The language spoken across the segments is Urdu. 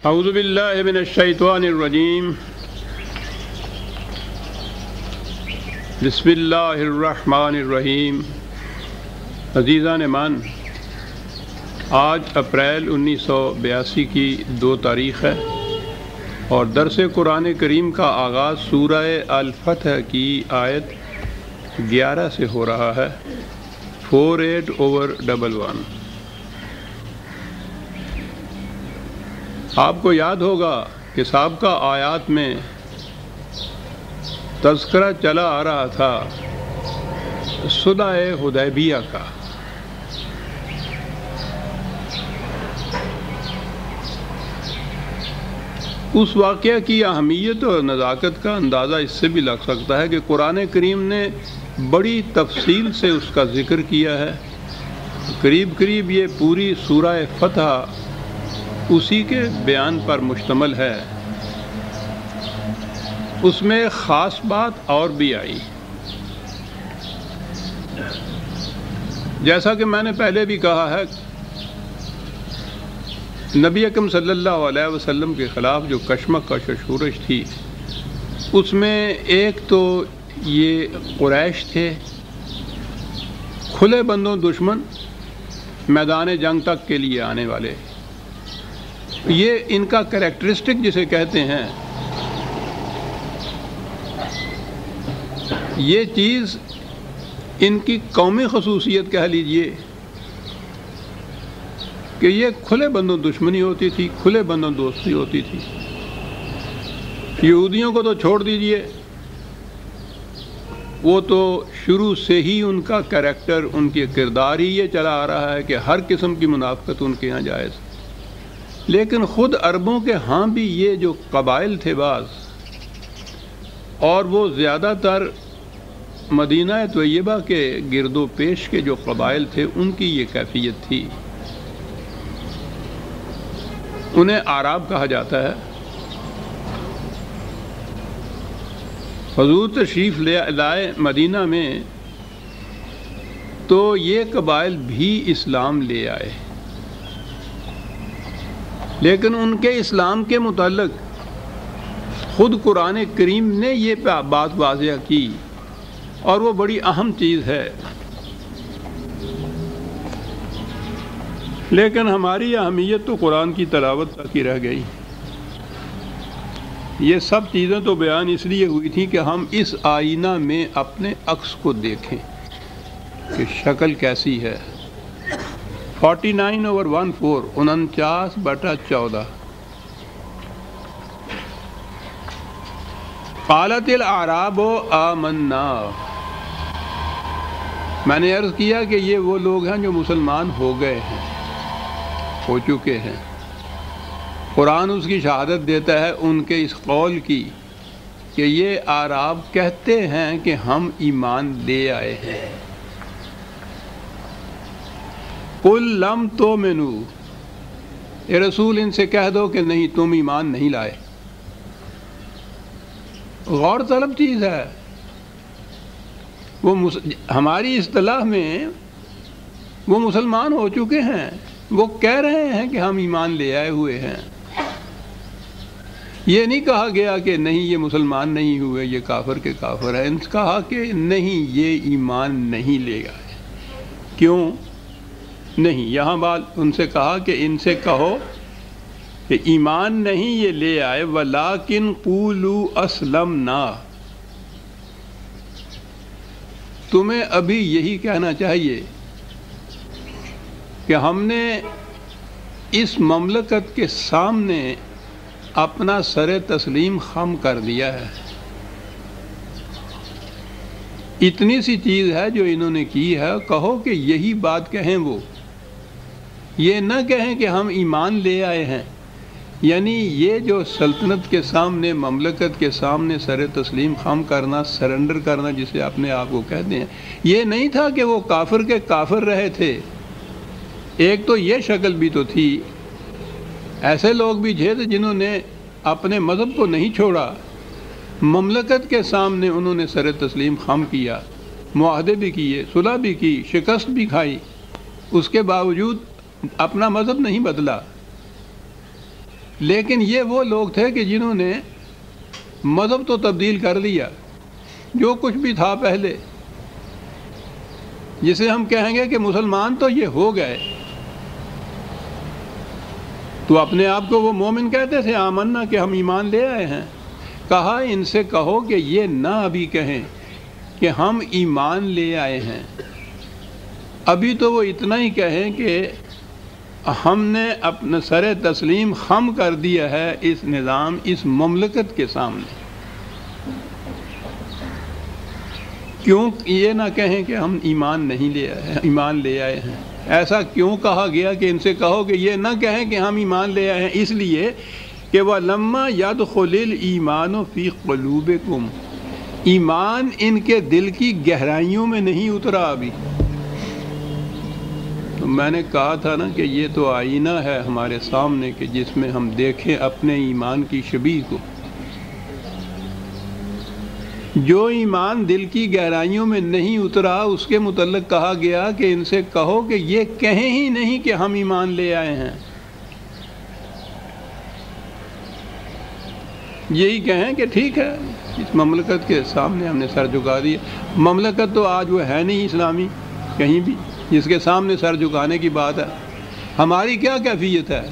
اعوذ باللہ من الشیطان الرجیم بسم اللہ الرحمن الرحیم۔ عزیزان مان، آج اپریل 1982 کی 2 تاریخ ہے اور درس قرآن کریم کا آغاز سورہ الفتح کی آیت 11 سے ہو رہا ہے، 48/11۔ آپ کو یاد ہوگا کہ سابقہ آیات میں تذکرہ چلا آ رہا تھا صلح حدیبیہ کا۔ اس واقعہ کی اہمیت اور نزاکت کا اندازہ اس سے بھی لگ سکتا ہے کہ قرآن کریم نے بڑی تفصیل سے اس کا ذکر کیا ہے۔ قریب یہ پوری سورہ فتح اسی کے بیان پر مشتمل ہے۔ اس میں خاص بات اور بھی آئی، جیسا کہ میں نے پہلے بھی کہا ہے، نبی اکرم صلی اللہ علیہ وسلم کے خلاف جو کشمکش و شورش تھی، اس میں ایک تو یہ قریش تھے، کھلے بندوں دشمن، میدان جنگ تک کے لیے آنے والے۔ یہ ان کا کریکٹرسٹک جسے کہتے ہیں، یہ چیز ان کی قومی خصوصیت کہہ لیجئے کہ یہ کھلے بندوں دشمنی ہوتی تھی، کھلے بندوں دوستی ہوتی تھی۔ یہودیوں کو تو چھوڑ دیجئے، وہ تو شروع سے ہی ان کا کریکٹر، ان کے کردار ہی یہ چلا آ رہا ہے کہ ہر قسم کی منافقت ان کے ہاں جائز۔ لیکن خود عربوں کے ہاں بھی یہ جو قبائل تھے بعض، اور وہ زیادہ تر مدینہ طیبہ کے گرد و پیش کے جو قبائل تھے، ان کی یہ کیفیت تھی۔ انہیں اعراب کہا جاتا ہے۔ حضور تشریف لائے مدینہ میں تو یہ قبائل بھی اسلام لے آئے، لیکن ان کے اسلام کے متعلق خود قرآن کریم نے یہ بات واضح کی، اور وہ بڑی اہم چیز ہے۔ لیکن ہماری اہمیت تو قرآن کی تلاوت تک ہی رہ گئی۔ یہ سب چیزیں تو بیان اس لیے ہوئی تھیں کہ ہم اس آئینہ میں اپنے عکس کو دیکھیں کہ شکل کیسی ہے۔ 49/14، 49/14۔ قالت الاعراب آمنا۔ میں نے عرض کیا کہ یہ وہ لوگ ہیں جو مسلمان ہو گئے ہیں، ہو چکے ہیں۔ قرآن اس کی شہادت دیتا ہے ان کے اس قول کی کہ یہ اعراب کہتے ہیں کہ ہم ایمان لے آئے ہیں۔ قل لم تؤمنوا، اے رسول ان سے کہہ دو کہ نہیں، تم ایمان نہیں لائے۔ غور طلب چیز ہے۔ وہ ہماری اصطلاح میں وہ مسلمان ہو چکے ہیں، وہ کہہ رہے ہیں کہ ہم ایمان لے آئے ہوئے ہیں۔ یہ نہیں کہا گیا کہ نہیں یہ مسلمان نہیں ہوئے، یہ کافر کے کافر ہیں۔ ان سے کہا کہ نہیں، یہ ایمان نہیں لے آئے۔ کیوں نہیں؟ یہاں بات ان سے کہا کہ ان سے کہو کہ ایمان نہیں یہ لے آئے، وَلَٰكِنْ قُولُوا أَسْلَمْنَا۔ تمہیں ابھی یہی کہنا چاہیے کہ ہم نے اس مملکت کے سامنے اپنا سر تسلیم خم کر دیا ہے۔ اتنی سی چیز ہے جو انہوں نے کی ہے، کہو کہ یہی بات کہیں وہ، یہ نہ کہیں کہ ہم ایمان لے آئے ہیں۔ یعنی یہ جو سلطنت کے سامنے، مملکت کے سامنے سر تسلیم خم کرنا، سرنڈر کرنا جسے اپنے آپ کو کہتے ہیں، یہ نہیں تھا کہ وہ کافر کے کافر رہے تھے۔ ایک تو یہ شکل بھی تو تھی، ایسے لوگ بھی تھے جنہوں نے اپنے مذہب کو نہیں چھوڑا، مملکت کے سامنے انہوں نے سر تسلیم خم کیا، معاہدے بھی کیے، صلح بھی کی، شکست بھی کھائی، اس کے باوجود اپنا مذہب نہیں بدلا۔ لیکن یہ وہ لوگ تھے کہ جنہوں نے مذہب تو تبدیل کر لیا، جو کچھ بھی تھا پہلے، جسے ہم کہیں گے کہ مسلمان تو یہ ہو گئے، تو اپنے آپ کو وہ مومن کہتے تھے، آمنا کہ ہم ایمان لے آئے ہیں۔ کہا ان سے کہو کہ یہ نہ ابھی کہیں کہ ہم ایمان لے آئے ہیں، ابھی تو وہ اتنا ہی کہیں کہ ہم نے اپنا سر تسلیم خم کر دیا ہے اس نظام، اس مملکت کے سامنے۔ کیوں یہ نہ کہیں کہ ہم ایمان نہیں لے آئے ہیں، ایمان لے آئے ہیں؟ ایسا کیوں کہا گیا کہ ان سے کہو کہ یہ نہ کہیں کہ ہم ایمان لے آئے ہیں؟ اس لیے کہ وَلَمَّا يَدْخُلِ الْإِيمَانُ فِي قُلُوبِكُمْ، ایمان ان کے دل کی گہرائیوں میں نہیں اترا ابھی۔ تو میں نے کہا تھا نا کہ یہ تو آئینہ ہے ہمارے سامنے کہ جس میں ہم دیکھیں اپنے ایمان کی شبیہ کو۔ جو ایمان دل کی گہرائیوں میں نہیں اترا اس کے متعلق کہا گیا کہ ان سے کہو کہ یہ کہیں ہی نہیں کہ ہم ایمان لے آئے ہیں، یہی کہیں کہ ٹھیک ہے اس مملکت کے سامنے ہم نے سر جھکا دیا۔ مملکت تو آج وہ ہے نہیں اسلامی کہیں بھی جس کے سامنے سر جھکانے کی بات ہے۔ ہماری کیا کیفیت ہے؟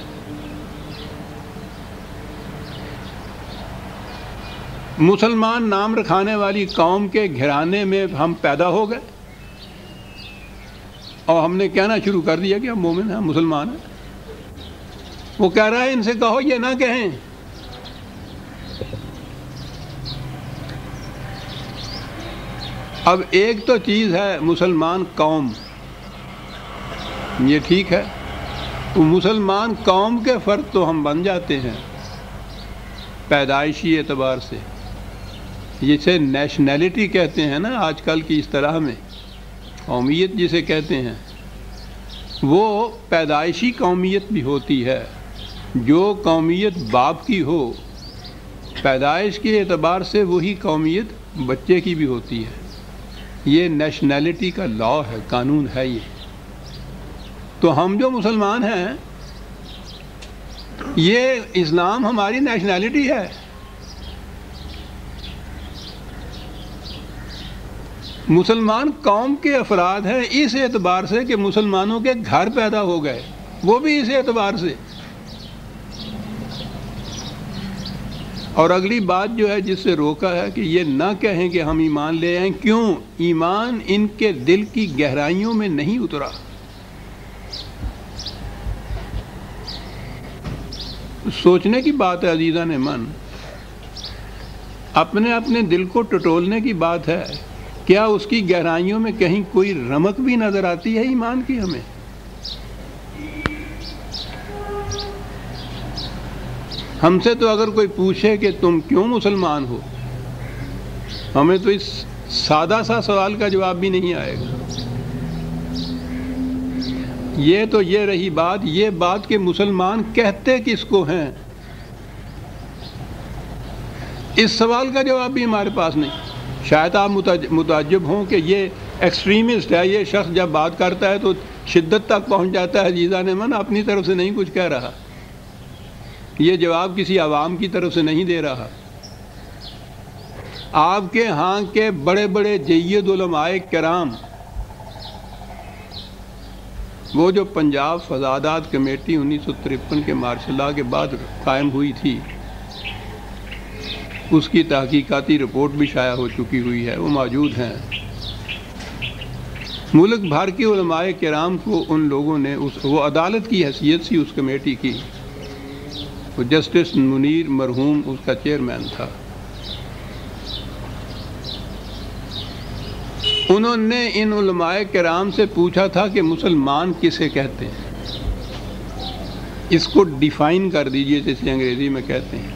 مسلمان نام رکھانے والی قوم کے گھرانے میں ہم پیدا ہو گئے اور ہم نے کہنا شروع کر دیا کہ ہم مومن ہیں، مسلمان ہیں۔ وہ کہہ رہا ہے ان سے کہو یہ نہ کہیں۔ اب ایک تو چیز ہے مسلمان قوم، یہ ٹھیک ہے، وہ مسلمان قوم کے فرد تو ہم بن جاتے ہیں پیدائشی اعتبار سے، جسے نیشنلٹی کہتے ہیں نا آج کل کی اصطلاح میں، قومیت جسے کہتے ہیں، وہ پیدائشی قومیت بھی ہوتی ہے۔ جو قومیت باپ کی ہو پیدائش کے اعتبار سے وہی قومیت بچے کی بھی ہوتی ہے۔ یہ نیشنلٹی کا لا ہے، قانون ہے یہ۔ تو ہم جو مسلمان ہیں یہ اسلام ہماری نیشنلٹی ہے۔ مسلمان قوم کے افراد ہیں اس اعتبار سے کہ مسلمانوں کے گھر پیدا ہو گئے، وہ بھی اس اعتبار سے۔ اور اگلی بات جو ہے جس سے روکا ہے کہ یہ نہ کہیں کہ ہم ایمان لے آئیں، کیوں؟ ایمان ان کے دل کی گہرائیوں میں نہیں اترا۔ سوچنے کی بات ہے عزیزان من، اپنے اپنے دل کو ٹٹولنے کی بات ہے۔ کیا اس کی گہرائیوں میں کہیں کوئی رمق بھی نظر آتی ہے ایمان کی ہمیں؟ ہم سے تو اگر کوئی پوچھے کہ تم کیوں مسلمان ہو، ہمیں تو اس سادہ سا سوال کا جواب بھی نہیں آئے گا۔ یہ تو یہ رہی بات، یہ بات کہ مسلمان کہتے کس کو ہیں، اس سوال کا جواب بھی ہمارے پاس نہیں۔ شاید آپ متعجب ہوں کہ یہ ایکسٹریمسٹ ہے، یہ شخص جب بات کرتا ہے تو شدت تک پہنچ جاتا ہے۔ عزیزان من، اپنی طرف سے نہیں کچھ کہہ رہا، یہ جواب کسی عوام کی طرف سے نہیں دے رہا۔ آپ کے ہاں کے بڑے بڑے جید علماء کرام، وہ جو پنجاب فضادات کمیٹی 1953 کے مارشل لاء کے بعد قائم ہوئی تھی، اس کی تحقیقاتی رپورٹ بھی شائع ہو چکی ہوئی ہے، وہ موجود ہیں۔ ملک بھر کے علماء کرام کو ان لوگوں نے وہ عدالت کی حیثیت سی اس کمیٹی کی، وہ جسٹس منیر مرحوم اس کا چیئرمین تھا۔ انہوں نے ان علماء کرام سے پوچھا تھا کہ مسلمان کسے کہتے ہیں، اس کو ڈیفائن کر دیجئے جسے انگریزی میں کہتے ہیں۔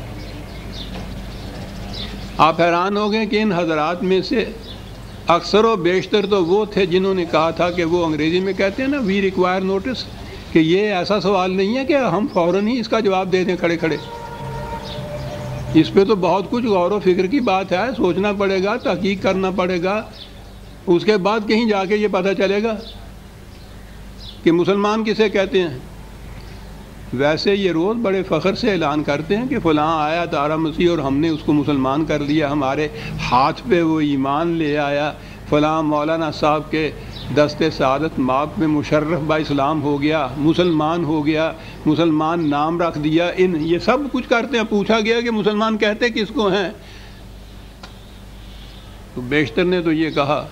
آپ حیران ہو گئے کہ ان حضرات میں سے اکثر و بیشتر تو وہ تھے جنہوں نے کہا تھا کہ وہ انگریزی میں کہتے ہیں نا وی ریکوائر نوٹس، کہ یہ ایسا سوال نہیں ہے کہ ہم فوراً ہی اس کا جواب دے دیں کھڑے کھڑے، اس پہ تو بہت کچھ غور و فکر کی بات ہے، سوچنا پڑے گا، تحقیق کرنا پڑے گا، اس کے بعد کہیں جا کے یہ پتہ چلے گا کہ مسلمان کسے کہتے ہیں۔ ویسے یہ روز بڑے فخر سے اعلان کرتے ہیں کہ فلاں آیا تارا مسیح اور ہم نے اس کو مسلمان کر دیا، ہمارے ہاتھ پہ وہ ایمان لے آیا، فلاں مولانا صاحب کے دست سعادت ماب میں مشرف با اسلام ہو گیا، مسلمان ہو گیا، مسلمان نام رکھ دیا، یہ سب کچھ کرتے ہیں۔ پوچھا گیا کہ مسلمان کہتے کس کو ہیں، تو بیشتر نے تو یہ کہا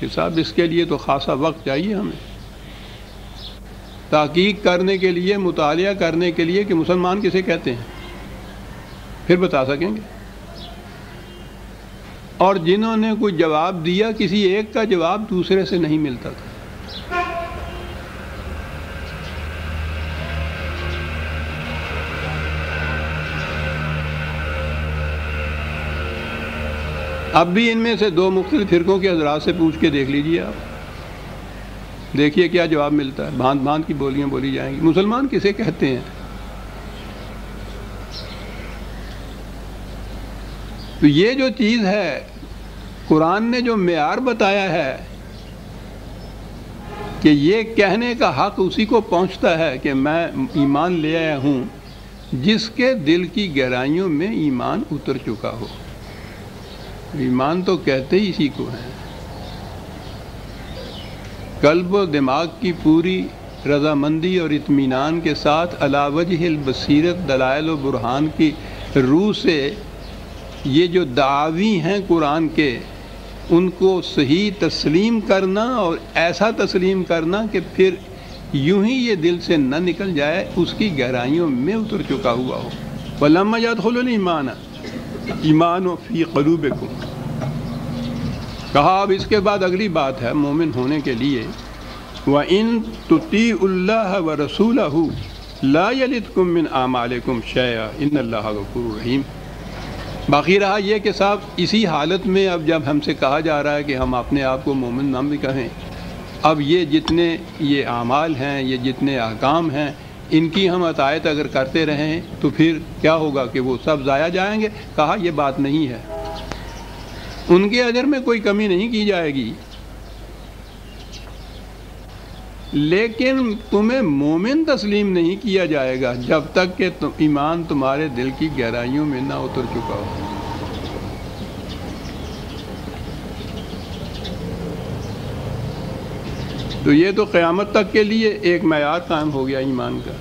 کہ صاحب اس کے لیے تو خاصا وقت چاہیے ہمیں، تحقیق کرنے کے لیے، مطالعہ کرنے کے لیے کہ مسلمان کسے کہتے ہیں، پھر بتا سکیں گے۔ اور جنہوں نے کوئی جواب دیا، کسی ایک کا جواب دوسرے سے نہیں ملتا تھا۔ اب بھی ان میں سے دو مختلف فرقوں کے حضرات سے پوچھ کے دیکھ لیجئے آپ، دیکھیے کیا جواب ملتا ہے۔ بھانت بھانت کی بولیاں بولی جائیں گی۔ مسلمان کسے کہتے ہیں؟ تو یہ جو چیز ہے، قرآن نے جو معیار بتایا ہے کہ یہ کہنے کا حق اسی کو پہنچتا ہے کہ میں ایمان لے آیا ہوں جس کے دل کی گہرائیوں میں ایمان اتر چکا ہو۔ ایمان تو کہتے ہی اسی کو ہیں۔ قلب و دماغ کی پوری رضامندی اور اطمینان کے ساتھ علی وجہ البصیرت دلائل و برہان کی روح سے یہ جو دعاوی ہیں قرآن کے، ان کو صحیح تسلیم کرنا، اور ایسا تسلیم کرنا کہ پھر یوں ہی یہ دل سے نہ نکل جائے، اس کی گہرائیوں میں اتر چکا ہوا ہو۔ وَلَمَّا يَدْخُلُ الْإِيمَانَ ایمان فی قلوبکم، کہا اب اس کے بعد اگلی بات ہے مومن ہونے کے لیے، وَإِن تُطِيعُوا اللَّهَ وَرَسُولَهُ لَا يَلِتْكُم مِّنْ أَعْمَالِكُمْ شَيْئًا إِنَّ اللَّهَ غَفُورٌ رَحِيمٌ۔ باقی رہا یہ کہ صاحب اسی حالت میں اب جب ہم سے کہا جا رہا ہے کہ ہم اپنے آپ کو مومن نہ بھی کہیں، اب یہ جتنے یہ اعمال ہیں، یہ جتنے احکام ہیں، ان کی ہم اطاعت اگر کرتے رہیں تو پھر کیا ہوگا کہ وہ سب ضائع جائیں گے؟ کہا یہ بات نہیں ہے، ان کے اجر میں کوئی کمی نہیں کی جائے گی، لیکن تمہیں مومن تسلیم نہیں کیا جائے گا جب تک کہ ایمان تمہارے دل کی گہرائیوں میں نہ اتر چکا ہو۔ تو یہ تو قیامت تک کے لیے ایک معیار قائم ہو گیا ایمان کا۔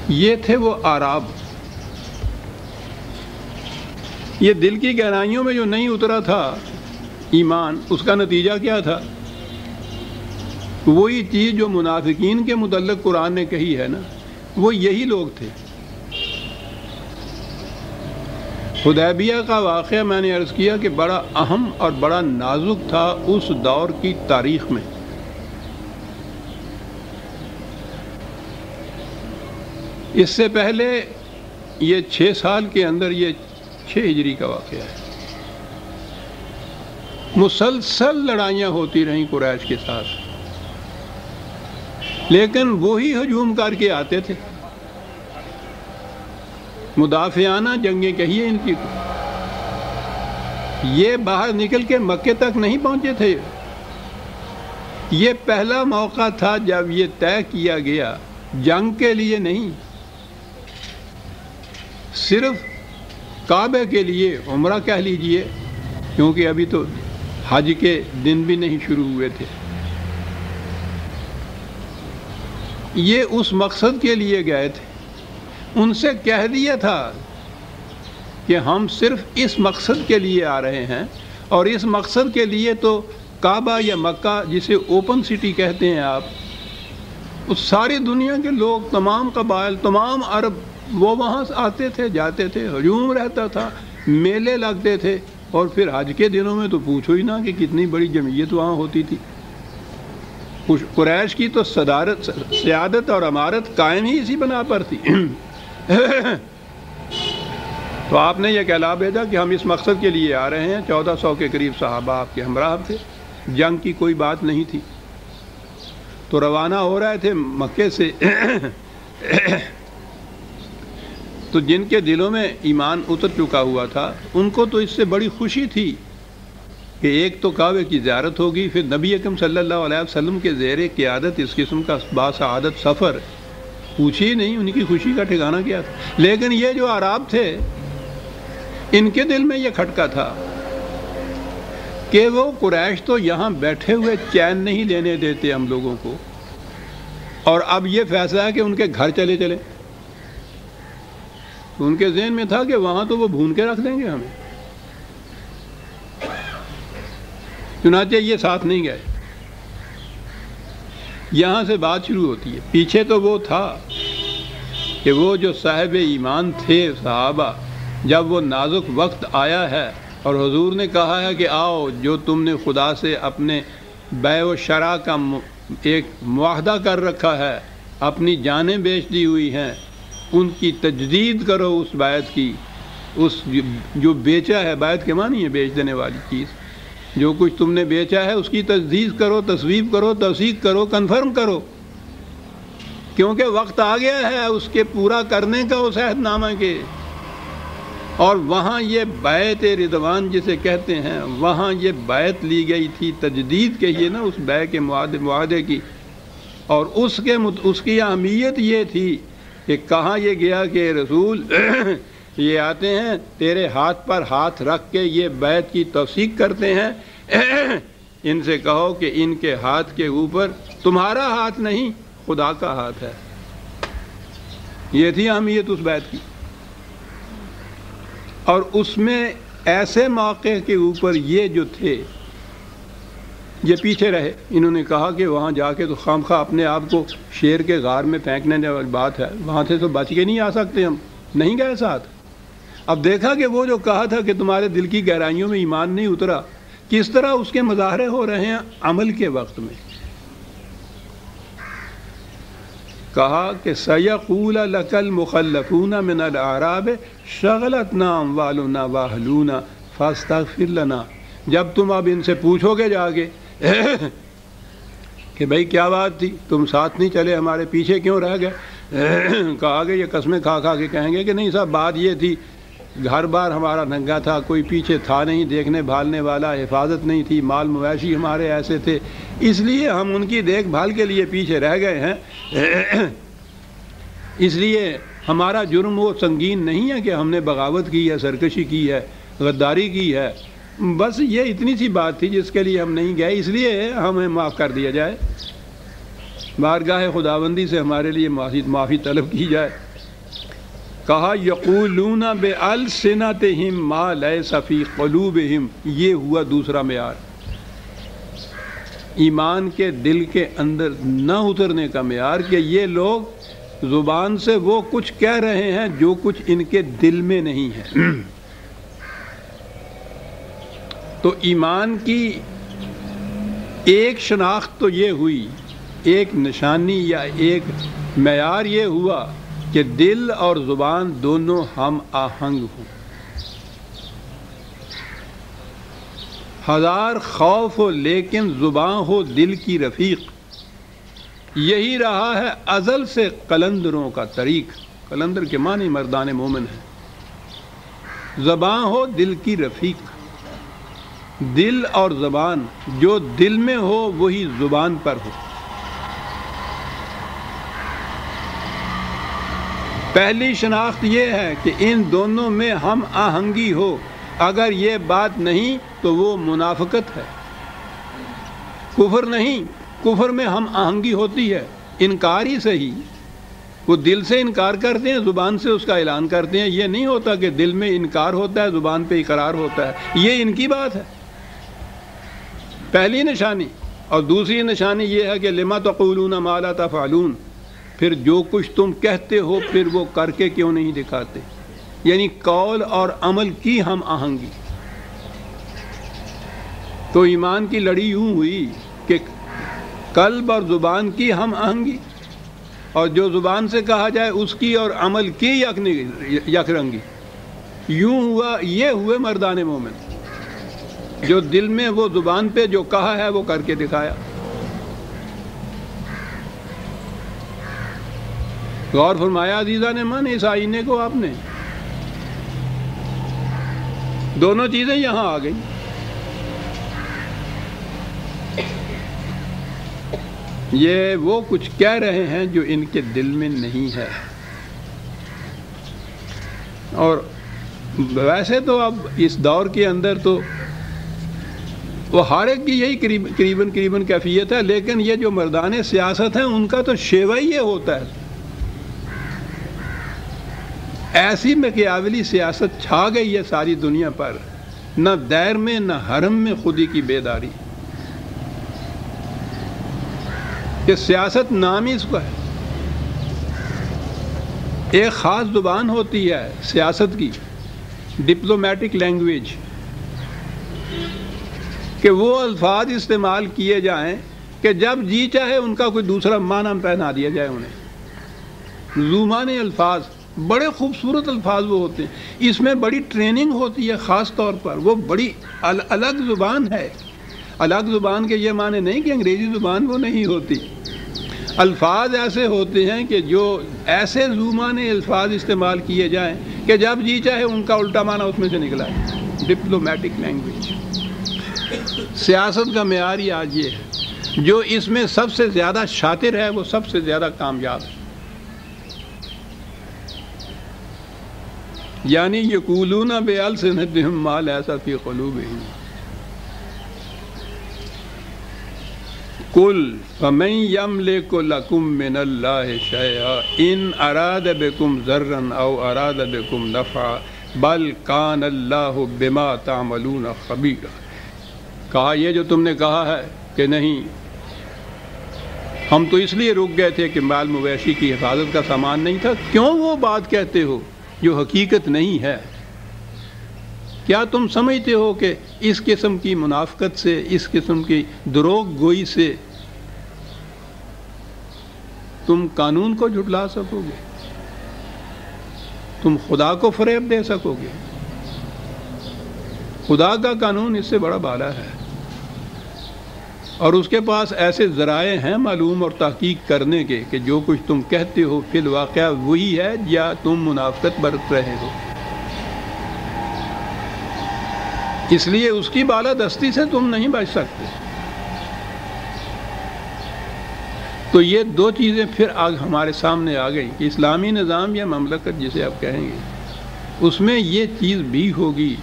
یہ تھے وہ آراب، یہ دل کی گہرائیوں میں جو نہیں اترا تھا ایمان، اس کا نتیجہ کیا تھا؟ وہی چیز جو منافقین کے متعلق قرآن نے کہی ہے نا، وہ یہی لوگ تھے۔ حدیبیہ کا واقعہ میں نے عرض کیا کہ بڑا اہم اور بڑا نازک تھا اس دور کی تاریخ میں۔ اس سے پہلے یہ 6 سال کے اندر، یہ 6 ہجری کا واقعہ ہے، مسلسل لڑائیاں ہوتی رہیں قریش کے ساتھ، لیکن وہی ہجوم کر کے آتے تھے، مدافعانہ جنگیں کہیے ان کی، یہ باہر نکل کے مکے تک نہیں پہنچے تھے۔ یہ پہلا موقع تھا جب یہ طے کیا گیا، جنگ کے لیے نہیں، صرف کعبے کے لیے، عمرہ کہہ لیجئے، کیونکہ ابھی تو حج کے دن بھی نہیں شروع ہوئے تھے۔ یہ اس مقصد کے لیے گئے تھے، ان سے کہہ دیا تھا کہ ہم صرف اس مقصد کے لیے آ رہے ہیں، اور اس مقصد کے لیے تو کعبہ یا مکہ جسے اوپن سٹی کہتے ہیں آپ، اس ساری دنیا کے لوگ، تمام قبائل، تمام عرب، وہ وہاں آتے تھے، جاتے تھے، ہجوم رہتا تھا، میلے لگتے تھے، اور پھر حج کے دنوں میں تو پوچھو ہی نہ کہ کتنی بڑی جمعیت وہاں ہوتی تھی۔ قریش کی تو سیادت اور امارت قائم ہی اسی بنا پر تھی۔ تو آپ نے یہ کہلا بھیجا کہ ہم اس مقصد کے لیے آ رہے ہیں۔ 1400 کے قریب صحابہ آپ کے ہمراہ تھے، جنگ کی کوئی بات نہیں تھی، تو روانہ ہو رہے تھے مکے سے۔ تو جن کے دلوں میں ایمان اتر چکا ہوا تھا، ان کو تو اس سے بڑی خوشی تھی کہ ایک تو کعبے کی زیارت ہوگی، پھر نبی اکرم صلی اللہ علیہ وسلم کے زیر قیادت اس قسم کا باسعادت سفر، پوچھیے نہیں ان کی خوشی کا ٹھکانہ کیا تھا۔ لیکن یہ جو عرب تھے ان کے دل میں یہ کھٹکا تھا کہ وہ قریش تو یہاں بیٹھے ہوئے چین نہیں لینے دیتے ہم لوگوں کو، اور اب یہ فیصلہ ہے کہ ان کے گھر چلے چلے۔ ان کے ذہن میں تھا کہ وہاں تو وہ بھون کے رکھ دیں گے ہمیں، چنانچہ یہ ساتھ نہیں گئے۔ یہاں سے بات شروع ہوتی ہے۔ پیچھے تو وہ تھا کہ وہ جو صاحب ایمان تھے صحابہ، جب وہ نازک وقت آیا ہے اور حضور نے کہا ہے کہ آؤ، جو تم نے خدا سے اپنے بیع و شرع کا ایک معاہدہ کر رکھا ہے، اپنی جانیں بیچ دی ہوئی ہیں، ان کی تجدید کرو اس بیعت کی۔ اس جو بیچا ہے، بیعت کے معنی ہے بیچ دینے والی چیز، جو کچھ تم نے بیچا ہے اس کی تجدید کرو، تصویب کرو، توثیق کرو، کنفرم کرو، کیونکہ وقت آ گیا ہے اس کے پورا کرنے کا، اس عہد نامہ کے۔ اور وہاں یہ بیعت رضوان جسے کہتے ہیں، وہاں یہ بیعت لی گئی تھی، تجدید کہیے نا اس بیع کے معاہدے کی، اور اس کی اہمیت یہ تھی کہ کہاں یہ گیا کہ رسول یہ آتے ہیں تیرے ہاتھ پر ہاتھ رکھ کے یہ بیعت کی توثیق کرتے ہیں، ان سے کہو کہ ان کے ہاتھ کے اوپر تمہارا ہاتھ نہیں خدا کا ہاتھ ہے۔ یہ تھی اہمیت اس بیعت کی۔ اور اس میں ایسے موقع کے اوپر یہ جو تھے یہ پیچھے رہے، انہوں نے کہا کہ وہاں جا کے تو خامخواہ اپنے آپ کو شیر کے غار میں پھینکنے والی بات ہے، وہاں سے تو بچ کے نہیں آ سکتے، ہم نہیں گئے ساتھ۔ اب دیکھا کہ وہ جو کہا تھا کہ تمہارے دل کی گہرائیوں میں ایمان نہیں اترا، کس طرح اس کے مظاہرے ہو رہے ہیں عمل کے وقت میں۔ کہا کہ سَيَقُولَ لَكَ الْمُخَلَّفُونَ مِنَ الْأَعْرَابِ شَغَلَتْنَا أَمْوَالُنَا وَأَهْلُونَا فَاسْتَغْفِرْ لَنَا۔ جب تم اب ان سے پوچھو گے جا کے کہ بھئی کیا بات تھی، تم ساتھ نہیں چلے، ہمارے پیچھے کیوں رہ گئے، کہا کہ یہ قسمیں کھا کھا کے کہیں گے کہ نہیں صاحب بات یہ تھی، گھر بار ہمارا ننگا تھا، کوئی پیچھے تھا نہیں دیکھنے بھالنے والا، حفاظت نہیں تھی، مال مویشی ہمارے ایسے تھے، اس لیے ہم ان کی دیکھ بھال کے لیے پیچھے رہ گئے ہیں، اس لیے ہمارا جرم وہ سنگین نہیں ہے کہ ہم نے بغاوت کی ہے، سرکشی کی ہے، غداری کی ہے، بس یہ اتنی سی بات تھی جس کے لیے ہم نہیں گئے، اس لیے ہمیں معاف کر دیا جائے، بارگاہ خداوندی سے ہمارے لیے معافی طلب کی جائے۔ کہا یقولون بألسنتہم ما لیس فی قلوبہم، یہ ہوا دوسرا معیار، ایمان کے دل کے اندر نہ اترنے کا معیار، کہ یہ لوگ زبان سے وہ کچھ کہہ رہے ہیں جو کچھ ان کے دل میں نہیں ہے۔ تو ایمان کی ایک شناخت تو یہ ہوئی، ایک نشانی یا ایک معیار یہ ہوا کہ دل اور زبان دونوں ہم آہنگ ہوں۔ ہزار خوف ہو لیکن زبان ہو دل کی رفیق، یہی رہا ہے ازل سے قلندروں کا طریق، قلندر کے معنی مردان مومن ہے۔ زبان ہو دل کی رفیق، دل اور زبان جو دل میں ہو وہی زبان پر ہو۔ پہلی شناخت یہ ہے کہ ان دونوں میں ہم آہنگی ہو، اگر یہ بات نہیں تو وہ منافقت ہے، کفر نہیں۔ کفر میں ہم آہنگی ہوتی ہے، انکار ہی صحیح، وہ دل سے انکار کرتے ہیں، زبان سے اس کا اعلان کرتے ہیں، یہ نہیں ہوتا کہ دل میں انکار ہوتا ہے زبان پہ اقرار ہوتا ہے، یہ ان کی بات ہے، پہلی نشانی۔ اور دوسری نشانی یہ ہے کہ لما تقولون ما لا تفعلون، پھر جو کچھ تم کہتے ہو پھر وہ کر کے کیوں نہیں دکھاتے، یعنی قول اور عمل کی ہم آہنگی۔ تو ایمان کی لڑی یوں ہوئی کہ قلب اور زبان کی ہم آہنگی، اور جو زبان سے کہا جائے اس کی اور عمل کی یک رنگی، یوں ہوا، یہ ہوئے مردان مومن، جو دل میں وہ زبان پہ جو کہا ہے وہ کر کے دکھایا۔ غور فرمایا عزیزہ نے من اس آئینے کو، آپ نے دونوں چیزیں یہاں آ گئی، یہ وہ کچھ کہہ رہے ہیں جو ان کے دل میں نہیں ہے. اور ویسے تو اب اس دور کے اندر تو وہ ہر ایک کی یہی قریباً کیفیت ہے، لیکن یہ جو مردان سیاست ہیں ان کا تو شیوہ ہی یہ ہوتا ہے. ایسی مکیاولی سیاست چھا گئی ہے ساری دنیا پر، نہ دیر میں نہ حرم میں خودی کی بیداری. کہ سیاست نام ہی اس کا ہے. ایک خاص زبان ہوتی ہے سیاست کی، ڈپلومیٹک لینگویج، کہ وہ الفاظ استعمال کیے جائیں کہ جب جی چاہے ان کا کوئی دوسرا معنی پہنا دیا جائے انہیں. زبان الفاظ بڑے خوبصورت الفاظ وہ ہوتے ہیں، اس میں بڑی ٹریننگ ہوتی ہے خاص طور پر. وہ بڑی الگ زبان ہے. الگ زبان کے یہ معنی نہیں کہ انگریزی زبان وہ نہیں ہوتی. الفاظ ایسے ہوتے ہیں کہ جو ایسے زبان الفاظ استعمال کیے جائیں کہ جب جی چاہے ان کا الٹا معنی اس میں سے نکلا ہے. Diplomatic language. سیاست کا معیار ہی آج یہ ہے. جو اس میں سب سے زیادہ شاطر ہے وہ سب سے زیادہ کامیاب ہے. یعنی یقولون بألسنتہم ما لیس فی قلوبہم. قل فمن یملک لکم من اللہ شیئا ان اراد بکم ضرا او اراد بکم نفعا بل کان اللہ بما تعملون خبیرا. کہا یہ جو تم نے کہا ہے کہ نہیں ہم تو اس لیے رک گئے تھے کہ مال مویشی کی حفاظت کا سامان نہیں تھا، کیوں وہ بات کہتے ہو جو حقیقت نہیں ہے؟ کیا تم سمجھتے ہو کہ اس قسم کی منافقت سے، اس قسم کی دروغ گوئی سے تم قانون کو جھٹلا سکو گے؟ تم خدا کو فریب دے سکو گے؟ خدا کا قانون اس سے بڑا بالا ہے، اور اس کے پاس ایسے ذرائع ہیں معلوم اور تحقیق کرنے کے کہ جو کچھ تم کہتے ہو فی الواقع وہی ہے یا تم منافقت برت رہے ہو. اس لیے اس کی بالادستی سے تم نہیں بچ سکتے. تو یہ دو چیزیں پھر آج ہمارے سامنے آ گئی کہ اسلامی نظام یا مملکت جسے آپ کہیں گے اس میں یہ چیز بھی ہوگی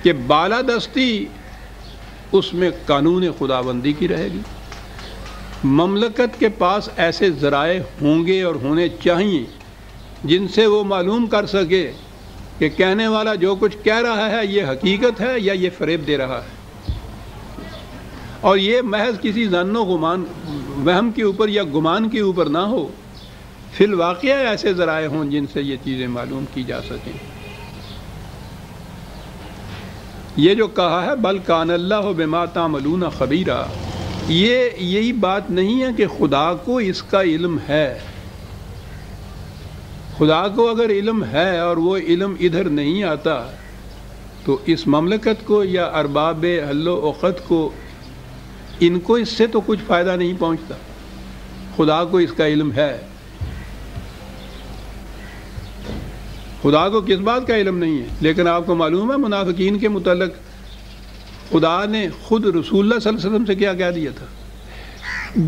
کہ بالادستی اس میں قانون خداوندی کی رہے گی. مملکت کے پاس ایسے ذرائع ہوں گے اور ہونے چاہیے جن سے وہ معلوم کر سکے کہ کہنے والا جو کچھ کہہ رہا ہے یہ حقیقت ہے یا یہ فریب دے رہا ہے، اور یہ محض کسی ظن و گمان وہم کے اوپر یا گمان کے اوپر نہ ہو. فی الواقع ایسے ذرائع ہوں جن سے یہ چیزیں معلوم کی جا سکیں. یہ جو کہا ہے بل کان اللہ بما تعملون خبیرا، یہی بات نہیں ہے کہ خدا کو اس کا علم ہے. خدا کو اگر علم ہے اور وہ علم ادھر نہیں آتا تو اس مملکت کو یا ارباب حل و عقد کو ان کو اس سے تو کچھ فائدہ نہیں پہنچتا. خدا کو اس کا علم ہے. خدا کو کس بات کا علم نہیں ہے؟ لیکن آپ کو معلوم ہے منافقین کے متعلق خدا نے خود رسول اللہ صلی اللہ علیہ وسلم سے کیا کہہ دیا تھا؟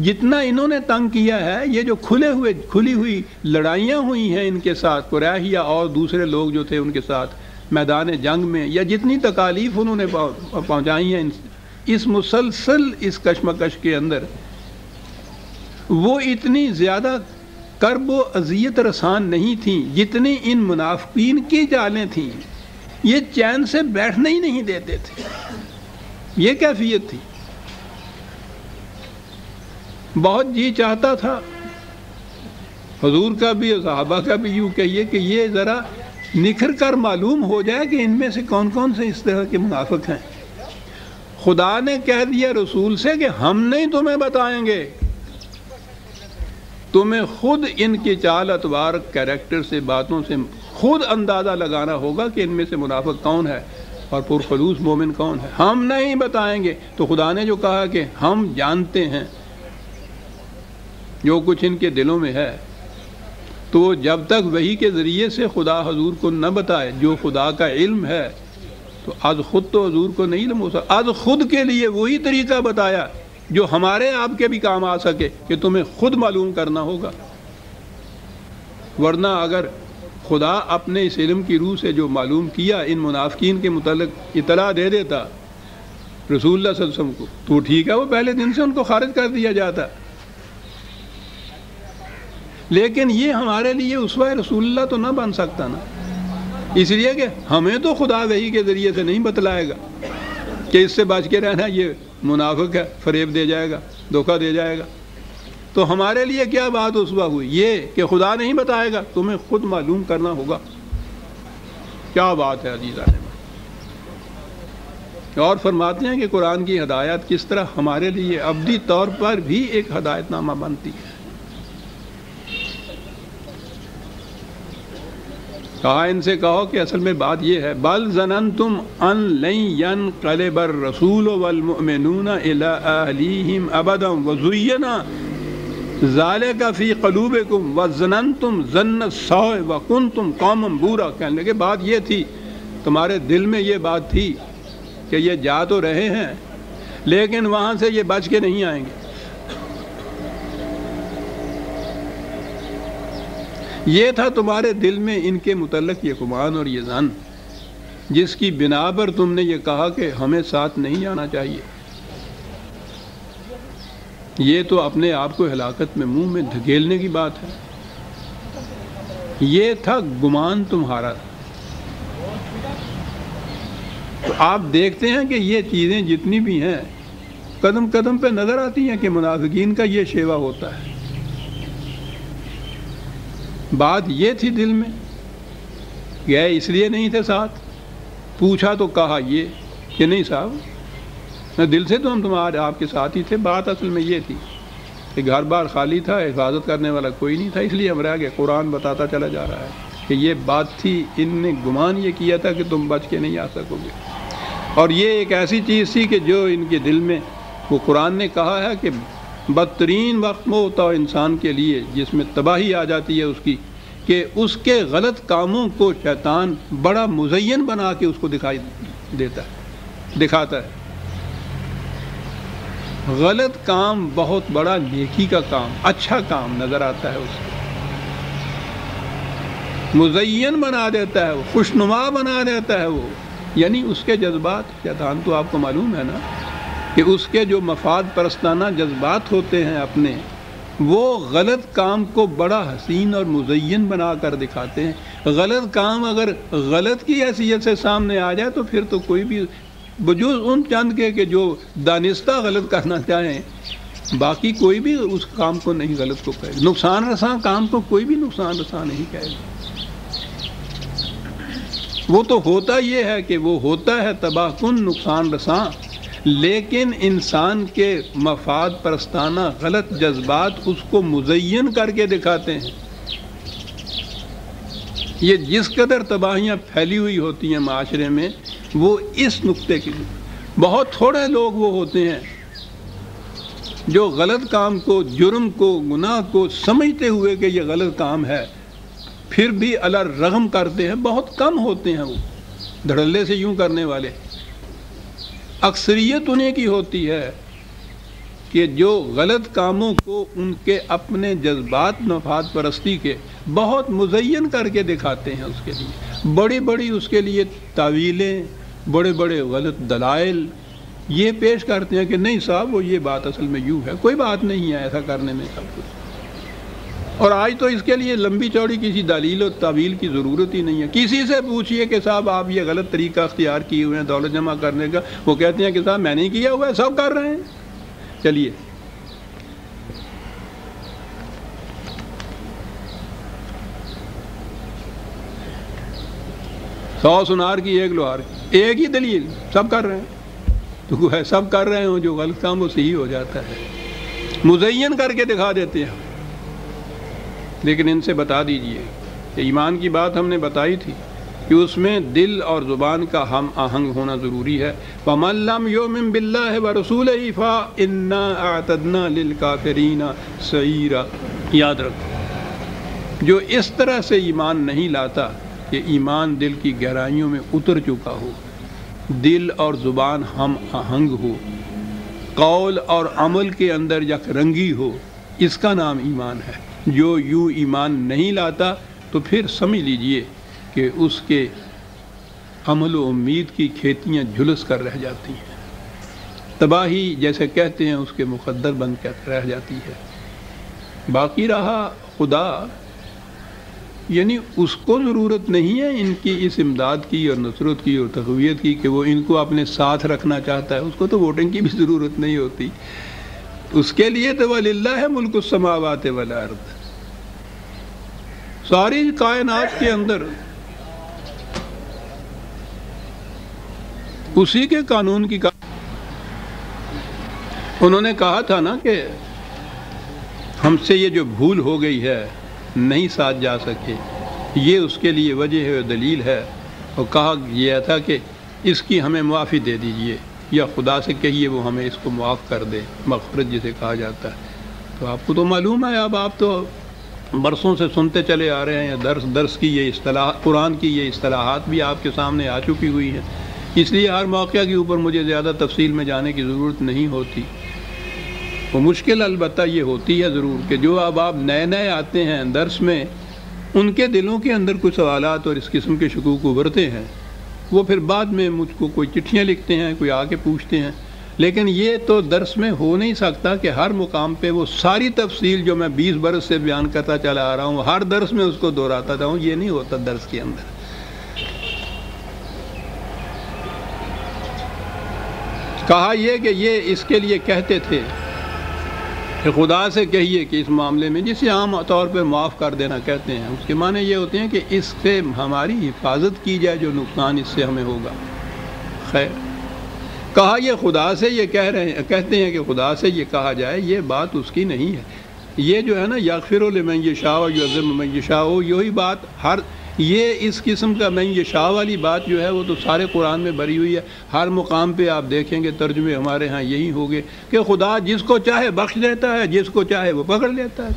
جتنا انہوں نے تنگ کیا ہے، یہ جو کھلی ہوئی لڑائیاں ہوئی ہیں ان کے ساتھ، قریش یا اور دوسرے لوگ جو تھے ان کے ساتھ میدان جنگ میں، یا جتنی تکالیف انہوں نے پہنچائی ہیں اس مسلسل اس کشمکش کے اندر، وہ اتنی زیادہ کرب و اذیت رسان نہیں تھیں جتنی ان منافقین کی چالیں تھیں. یہ چین سے بیٹھنے ہی نہیں دیتے تھے. یہ کیفیت تھی. بہت جی چاہتا تھا حضور کا بھی اور صحابہ کا بھی یوں کہیے کہ یہ ذرا نکھر کر معلوم ہو جائے کہ ان میں سے کون کون سے اس طرح کے منافق ہیں. خدا نے کہہ دیا رسول سے کہ ہم نہیں تمہیں بتائیں گے، تمہیں خود ان کی چال اتوار کیریکٹر سے باتوں سے خود اندازہ لگانا ہوگا کہ ان میں سے منافق کون ہے اور پرخلوص مومن کون ہے. ہم نہیں بتائیں گے. تو خدا نے جو کہا کہ ہم جانتے ہیں جو کچھ ان کے دلوں میں ہے، تو جب تک وحی کے ذریعے سے خدا حضور کو نہ بتائے جو خدا کا علم ہے، تو از خود تو حضور کو نہیں علم ہو سکتا. از خود کے لیے وہی طریقہ بتایا جو ہمارے آپ کے بھی کام آ سکے کہ تمہیں خود معلوم کرنا ہوگا. ورنہ اگر خدا اپنے اس علم کی روح سے جو معلوم کیا ان منافقین کے متعلق اطلاع دے دیتا رسول اللہ صلی اللہ علیہ وسلم کو تو ٹھیک ہے، وہ پہلے دن سے ان کو خارج کر دیا جاتا. لیکن یہ ہمارے لیے اسوہ رسول اللہ تو نہ بن سکتا نا، اس لیے کہ ہمیں تو خدا وحی کے ذریعے سے نہیں بتلائے گا کہ اس سے بچ کے رہنا، یہ منافق ہے، فریب دے جائے گا، دھوکہ دے جائے گا. تو ہمارے لیے کیا بات اسوہ ہوئی؟ یہ کہ خدا نہیں بتائے گا، تمہیں خود معلوم کرنا ہوگا. کیا بات ہے عزیزان. اور فرماتے ہیں کہ قرآن کی ہدایت کس طرح ہمارے لیے ابدی طور پر بھی ایک ہدایت نامہ بنتی ہے. کہا ان سے کہو کہ اصل میں بات یہ ہے، بل ظننتم ان لن ينقلب الرسول والمؤمنون الى اہلیہم ابدا وزین ذالک فی قلوبکم وظننتم ظن السوء وکنتم قوما بورا. کہنے لگے بات یہ تھی، تمہارے دل میں یہ بات تھی کہ یہ جا تو رہے ہیں لیکن وہاں سے یہ بچ کے نہیں آئیں گے. یہ تھا تمہارے دل میں ان کے متعلق یہ گمان اور یہ ظن، جس کی بنا پر تم نے یہ کہا کہ ہمیں ساتھ نہیں جانا چاہیے. یہ تو اپنے آپ کو ہلاکت میں منہ میں دھکیلنے کی بات ہے. یہ تھا گمان تمہارا. تو آپ دیکھتے ہیں کہ یہ چیزیں جتنی بھی ہیں قدم قدم پہ نظر آتی ہیں کہ منافقین کا یہ شیوا ہوتا ہے. بات یہ تھی دل میں، گئے اس لیے نہیں تھے ساتھ، پوچھا تو کہا یہ کہ نہیں صاحب دل سے تو ہم تمہارے آپ کے ساتھ ہی تھے. بات اصل میں یہ تھی کہ گھر بار خالی تھا، حفاظت کرنے والا کوئی نہیں تھا، اس لیے ہم رہ گئے. قرآن بتاتا چلا جا رہا ہے کہ یہ بات تھی، ان نے گمان یہ کیا تھا کہ تم بچ کے نہیں آ سکو گے. اور یہ ایک ایسی چیز تھی کہ جو ان کے دل میں، وہ قرآن نے کہا ہے کہ بدترین وقت وہ ہوتا ہے انسان کے لیے جس میں تباہی آ جاتی ہے اس کی، کہ اس کے غلط کاموں کو شیطان بڑا مزین بنا کے اس کو دکھائی دیتا ہے، دکھاتا ہے. غلط کام بہت بڑا نیکی کا کام، اچھا کام نظر آتا ہے، اس کو مزین بنا دیتا ہے، وہ خوشنما بنا دیتا ہے. وہ یعنی اس کے جذبات، شیطان تو آپ کو معلوم ہے نا کہ اس کے جو مفاد پرستانہ جذبات ہوتے ہیں اپنے، وہ غلط کام کو بڑا حسین اور مزین بنا کر دکھاتے ہیں. غلط کام اگر غلط کی حیثیت سے سامنے آ جائے تو پھر تو کوئی بھی بجوز ان چند کے کہ جو دانستہ غلط کرنا چاہیں، باقی کوئی بھی اس کام کو نہیں غلط کو کہے گا. نقصان رساں کام کو کوئی بھی نقصان رساں نہیں کہے گا. وہ تو ہوتا یہ ہے کہ وہ ہوتا ہے تباہ کن، نقصان رساں، لیکن انسان کے مفاد پرستانہ غلط جذبات اس کو مزین کر کے دکھاتے ہیں. یہ جس قدر تباہیاں پھیلی ہوئی ہوتی ہیں معاشرے میں، وہ اس نقطے کے لیے بہت تھوڑے لوگ وہ ہوتے ہیں جو غلط کام کو، جرم کو، گناہ کو سمجھتے ہوئے کہ یہ غلط کام ہے پھر بھی علی الرغم کرتے ہیں. بہت کم ہوتے ہیں وہ دھڑلے سے یوں کرنے والے. اکثریت انہیں کی ہوتی ہے کہ جو غلط کاموں کو ان کے اپنے جذبات مفاد پرستی کے بہت مزین کر کے دکھاتے ہیں. اس کے لیے بڑی بڑی اس کے لیے تعویلیں، بڑے بڑے غلط دلائل یہ پیش کرتے ہیں کہ نہیں صاحب وہ یہ بات اصل میں یوں ہے، کوئی بات نہیں ہے ایسا کرنے میں سب کچھ. اور آج تو اس کے لیے لمبی چوڑی کسی دلیل و تعویل کی ضرورت ہی نہیں ہے. کسی سے پوچھئے کہ صاحب آپ یہ غلط طریقہ اختیار کیے ہوئے ہیں دولت جمع کرنے کا، وہ کہتے ہیں کہ صاحب میں نہیں کیا ہوا ہے، سب کر رہے ہیں. چلیے سو سنار کی ایک لوہار کی، ایک ہی دلیل، سب کر رہے ہیں. تو ہے سب کر رہے ہوں جو غلط کام وہ صحیح ہو جاتا ہے، مزین کر کے دکھا دیتے ہیں. لیکن ان سے بتا دیجئے کہ ایمان کی بات ہم نے بتائی تھی کہ اس میں دل اور زبان کا ہم آہنگ ہونا ضروری ہے. وَمَن لَّمْ يُؤْمِن بِاللَّهِ وَرَسُولِهِ فَإِنَّا أَعْتَدْنَا لِلْكَافِرِينَ سَعِيرًا. یاد رکھو، جو اس طرح سے ایمان نہیں لاتا کہ ایمان دل کی گہرائیوں میں اتر چکا ہو، دل اور زبان ہم آہنگ ہو، قول اور عمل کے اندر یک رنگی ہو، اس کا نام ایمان ہے۔ جو یوں ایمان نہیں لاتا تو پھر سمجھ لیجئے کہ اس کے عمل و امید کی کھیتیاں جھلس کر رہ جاتی ہیں، تباہی جیسے کہتے ہیں اس کے مقدر بن کر رہ جاتی ہے۔ باقی رہا خدا، یعنی اس کو ضرورت نہیں ہے ان کی اس امداد کی اور نصرت کی اور تقویت کی کہ وہ ان کو اپنے ساتھ رکھنا چاہتا ہے، اس کو تو ووٹنگ کی بھی ضرورت نہیں ہوتی۔ اس کے لیے تو وَلِلَّهِ مُلْكُ السَّمَاوَاتِ وَالْأَرْضِ، ساری کائنات کے اندر اسی کے قانون کی انہوں نے کہا تھا نا کہ ہم سے یہ جو بھول ہو گئی ہے نہیں ساتھ جا سکے، یہ اس کے لیے وجہ ہے، دلیل ہے، اور کہا یہ تھا کہ اس کی ہمیں معافی دے دیجئے، یا خدا سے کہیے وہ ہمیں اس کو معاف کر دے، مغفرت جسے کہا جاتا ہے۔ تو آپ کو تو معلوم ہے، اب آپ تو برسوں سے سنتے چلے آ رہے ہیں، درس کی یہ اصطلاح، قرآن کی یہ اصطلاحات بھی آپ کے سامنے آ چکی ہوئی ہیں، اس لیے ہر موقع کے اوپر مجھے زیادہ تفصیل میں جانے کی ضرورت نہیں ہوتی۔ وہ مشکل البتہ یہ ہوتی ہے ضرور کہ جو اب آپ نئے آتے ہیں درس میں، ان کے دلوں کے اندر کچھ سوالات اور اس قسم کے شکوک ابھرتے ہیں، وہ پھر بعد میں مجھ کو کوئی چٹھیاں لکھتے ہیں، کوئی آ کے پوچھتے ہیں، لیکن یہ تو درس میں ہو نہیں سکتا کہ ہر مقام پہ وہ ساری تفصیل جو میں 20 برس سے بیان کرتا چلا آ رہا ہوں ہر درس میں اس کو دہراتا جاؤں، یہ نہیں ہوتا درس کے اندر۔ کہا یہ کہ یہ اس کے لیے کہتے تھے کہ خدا سے کہیے کہ اس معاملے میں، جسے عام طور پہ معاف کر دینا کہتے ہیں، اس کے معنی یہ ہوتے ہیں کہ اس سے ہماری حفاظت کی جائے، جو نقصان اس سے ہمیں ہوگا۔ خیر، کہا یہ خدا سے یہ کہتے ہیں کہ خدا سے یہ کہا جائے، یہ بات اس کی نہیں ہے۔ یہ جو ہے نا یغفر لمن یشاء ویعذب من یشاء، یہی بات یہ اس قسم کا من یشاء والی بات جو ہے وہ تو سارے قرآن میں بھری ہوئی ہے۔ ہر مقام پہ آپ دیکھیں گے ترجمے ہمارے ہاں یہی ہوگے کہ خدا جس کو چاہے بخش دیتا ہے، جس کو چاہے وہ پکڑ لیتا ہے۔